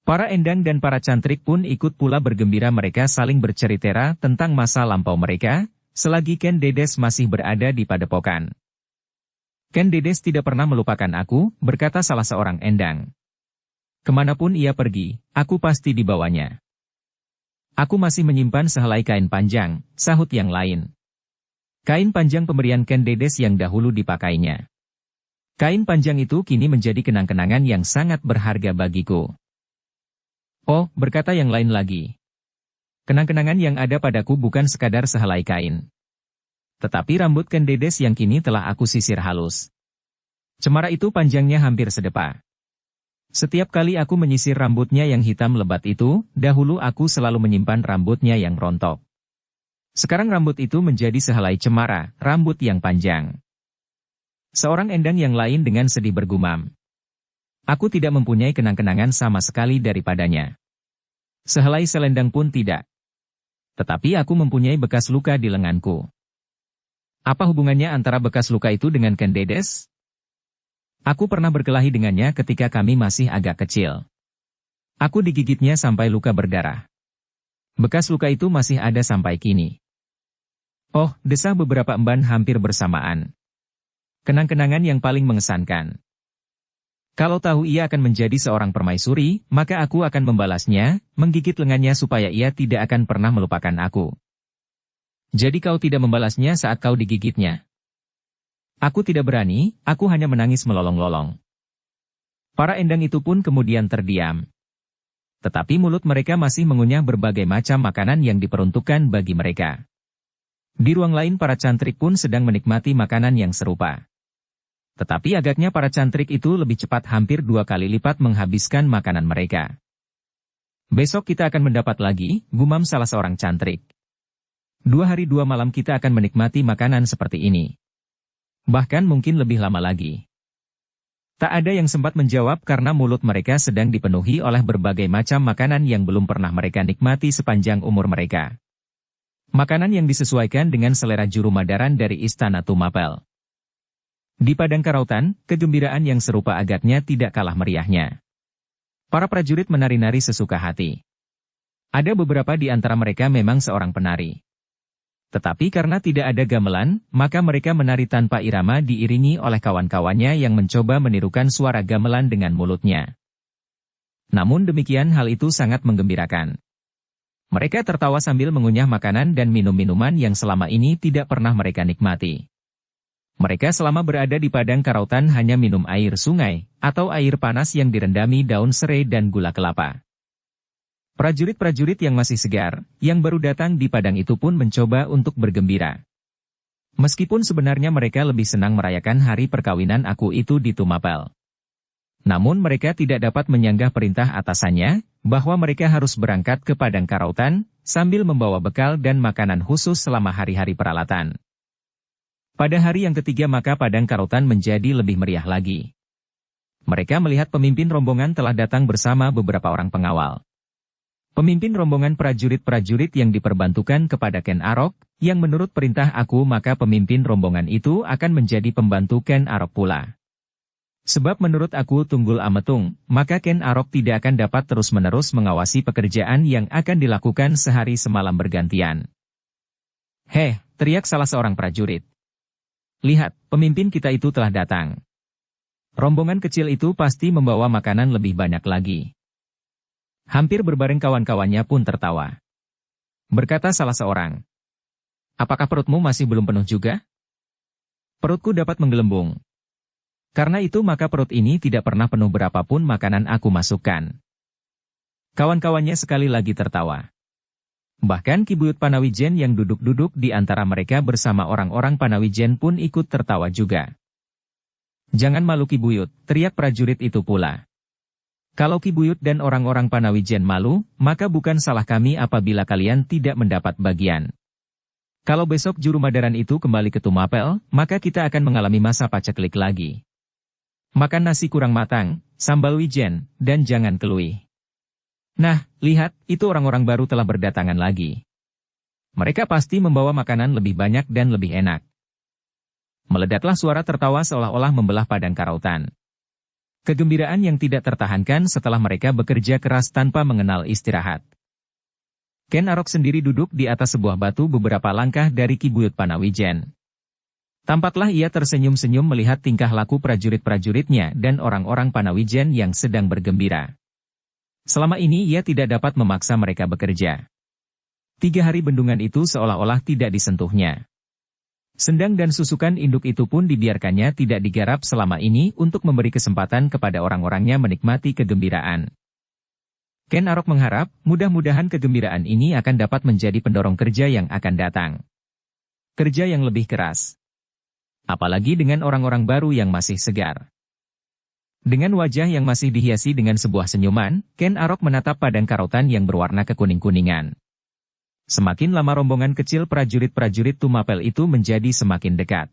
Para endang dan para cantrik pun ikut pula bergembira, mereka saling bercerita tentang masa lampau mereka, selagi Ken Dedes masih berada di padepokan. Ken Dedes tidak pernah melupakan aku, berkata salah seorang endang. Kemanapun ia pergi, aku pasti dibawanya. Aku masih menyimpan sehelai kain panjang, sahut yang lain. Kain panjang pemberian Ken Dedes yang dahulu dipakainya. Kain panjang itu kini menjadi kenang-kenangan yang sangat berharga bagiku. Oh, berkata yang lain lagi. Kenang-kenangan yang ada padaku bukan sekadar sehelai kain. Tetapi rambut Ken Dedes yang kini telah aku sisir halus. Cemara itu panjangnya hampir sedepa. Setiap kali aku menyisir rambutnya yang hitam lebat itu, dahulu aku selalu menyimpan rambutnya yang rontok. Sekarang rambut itu menjadi sehelai cemara, rambut yang panjang. Seorang endang yang lain dengan sedih bergumam. Aku tidak mempunyai kenang-kenangan sama sekali daripadanya. Sehelai selendang pun tidak. Tetapi aku mempunyai bekas luka di lenganku. Apa hubungannya antara bekas luka itu dengan Ken Dedes? Aku pernah berkelahi dengannya ketika kami masih agak kecil. Aku digigitnya sampai luka berdarah. Bekas luka itu masih ada sampai kini. Oh, desah beberapa emban hampir bersamaan. Kenang-kenangan yang paling mengesankan. Kalau tahu ia akan menjadi seorang permaisuri, maka aku akan membalasnya, menggigit lengannya supaya ia tidak akan pernah melupakan aku. Jadi kau tidak membalasnya saat kau digigitnya. Aku tidak berani, aku hanya menangis melolong-lolong. Para endang itu pun kemudian terdiam. Tetapi mulut mereka masih mengunyah berbagai macam makanan yang diperuntukkan bagi mereka. Di ruang lain para cantrik pun sedang menikmati makanan yang serupa. Tetapi agaknya para cantrik itu lebih cepat hampir 2 kali lipat menghabiskan makanan mereka. Besok kita akan mendapat lagi, gumam salah seorang cantrik. 2 hari 2 malam kita akan menikmati makanan seperti ini. Bahkan mungkin lebih lama lagi. Tak ada yang sempat menjawab karena mulut mereka sedang dipenuhi oleh berbagai macam makanan yang belum pernah mereka nikmati sepanjang umur mereka. Makanan yang disesuaikan dengan selera juru madaran dari Istana Tumapel. Di padang karautan, kegembiraan yang serupa agaknya tidak kalah meriahnya. Para prajurit menari-nari sesuka hati. Ada beberapa di antara mereka memang seorang penari. Tetapi karena tidak ada gamelan, maka mereka menari tanpa irama diiringi oleh kawan-kawannya yang mencoba menirukan suara gamelan dengan mulutnya. Namun demikian hal itu sangat menggembirakan. Mereka tertawa sambil mengunyah makanan dan minum-minuman yang selama ini tidak pernah mereka nikmati. Mereka selama berada di padang karautan hanya minum air sungai, atau air panas yang direndami daun serai dan gula kelapa. Prajurit-prajurit yang masih segar, yang baru datang di padang itu pun mencoba untuk bergembira. Meskipun sebenarnya mereka lebih senang merayakan hari perkawinan aku itu di Tumapel. Namun mereka tidak dapat menyanggah perintah atasannya, bahwa mereka harus berangkat ke padang karautan, sambil membawa bekal dan makanan khusus selama hari-hari peralatan. Pada hari yang ketiga maka padang karautan menjadi lebih meriah lagi. Mereka melihat pemimpin rombongan telah datang bersama beberapa orang pengawal. Pemimpin rombongan prajurit-prajurit yang diperbantukan kepada Ken Arok, yang menurut perintah aku maka pemimpin rombongan itu akan menjadi pembantu Ken Arok pula. Sebab menurut aku Tunggul Ametung, maka Ken Arok tidak akan dapat terus-menerus mengawasi pekerjaan yang akan dilakukan sehari semalam bergantian. Heh, teriak salah seorang prajurit. Lihat, pemimpin kita itu telah datang. Rombongan kecil itu pasti membawa makanan lebih banyak lagi. Hampir berbareng kawan-kawannya pun tertawa. Berkata salah seorang. Apakah perutmu masih belum penuh juga? Perutku dapat menggelembung. Karena itu maka perut ini tidak pernah penuh berapapun makanan aku masukkan. Kawan-kawannya sekali lagi tertawa. Bahkan Ki Buyut Panawijen yang duduk-duduk di antara mereka bersama orang-orang Panawijen pun ikut tertawa juga. Jangan malu Ki Buyut, teriak prajurit itu pula. Kalau Ki Buyut dan orang-orang Panawijen malu, maka bukan salah kami apabila kalian tidak mendapat bagian. Kalau besok juru madaran itu kembali ke Tumapel, maka kita akan mengalami masa paceklik lagi. Makan nasi kurang matang, sambal wijen, dan jangan keluih. Nah, lihat, itu orang-orang baru telah berdatangan lagi. Mereka pasti membawa makanan lebih banyak dan lebih enak. Meledaklah suara tertawa seolah-olah membelah padang karautan. Kegembiraan yang tidak tertahankan setelah mereka bekerja keras tanpa mengenal istirahat. Ken Arok sendiri duduk di atas sebuah batu beberapa langkah dari Ki Buyut Panawijen. Tampaklah ia tersenyum-senyum melihat tingkah laku prajurit-prajuritnya dan orang-orang Panawijen yang sedang bergembira. Selama ini ia tidak dapat memaksa mereka bekerja. 3 hari bendungan itu seolah-olah tidak disentuhnya. Sendang dan susukan induk itu pun dibiarkannya tidak digarap selama ini untuk memberi kesempatan kepada orang-orangnya menikmati kegembiraan. Ken Arok mengharap, mudah-mudahan kegembiraan ini akan dapat menjadi pendorong kerja yang akan datang. Kerja yang lebih keras. Apalagi dengan orang-orang baru yang masih segar. Dengan wajah yang masih dihiasi dengan sebuah senyuman, Ken Arok menatap padang karotan yang berwarna kekuning-kuningan. Semakin lama rombongan kecil prajurit-prajurit Tumapel itu menjadi semakin dekat.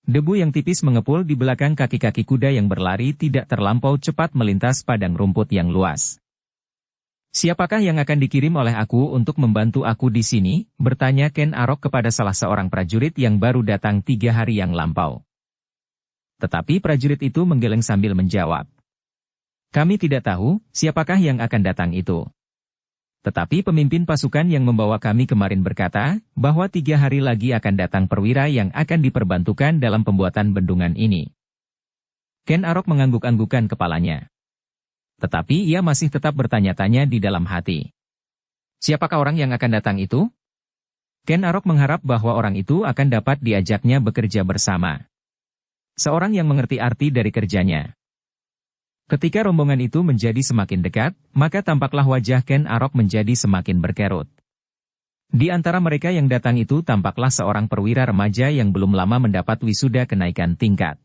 Debu yang tipis mengepul di belakang kaki-kaki kuda yang berlari tidak terlampau cepat melintas padang rumput yang luas. "Siapakah yang akan dikirim oleh aku untuk membantu aku di sini?" bertanya Ken Arok kepada salah seorang prajurit yang baru datang 3 hari yang lampau. Tetapi prajurit itu menggeleng sambil menjawab, "Kami tidak tahu siapakah yang akan datang itu. Tetapi pemimpin pasukan yang membawa kami kemarin berkata, bahwa 3 hari lagi akan datang perwira yang akan diperbantukan dalam pembuatan bendungan ini." Ken Arok mengangguk-anggukan kepalanya. Tetapi ia masih tetap bertanya-tanya di dalam hati. Siapakah orang yang akan datang itu? Ken Arok mengharap bahwa orang itu akan dapat diajaknya bekerja bersama. Seorang yang mengerti arti dari kerjanya. Ketika rombongan itu menjadi semakin dekat, maka tampaklah wajah Ken Arok menjadi semakin berkerut. Di antara mereka yang datang itu tampaklah seorang perwira remaja yang belum lama mendapat wisuda kenaikan tingkat.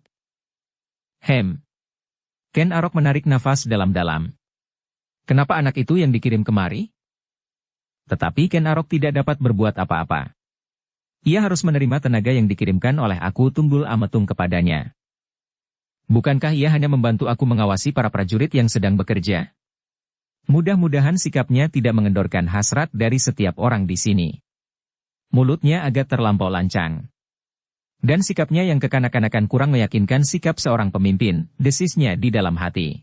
Ken Arok menarik nafas dalam-dalam. Kenapa anak itu yang dikirim kemari? Tetapi Ken Arok tidak dapat berbuat apa-apa. Ia harus menerima tenaga yang dikirimkan oleh aku Tunggul Ametung kepadanya. Bukankah ia hanya membantu aku mengawasi para prajurit yang sedang bekerja? Mudah-mudahan sikapnya tidak mengendorkan hasrat dari setiap orang di sini. Mulutnya agak terlampau lancang. Dan sikapnya yang kekanak-kanakan kurang meyakinkan sikap seorang pemimpin, desisnya di dalam hati.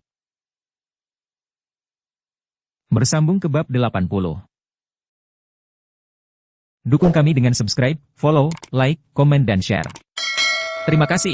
Bersambung ke bab 80. Dukung kami dengan subscribe, follow, like, komen dan share. Terima kasih.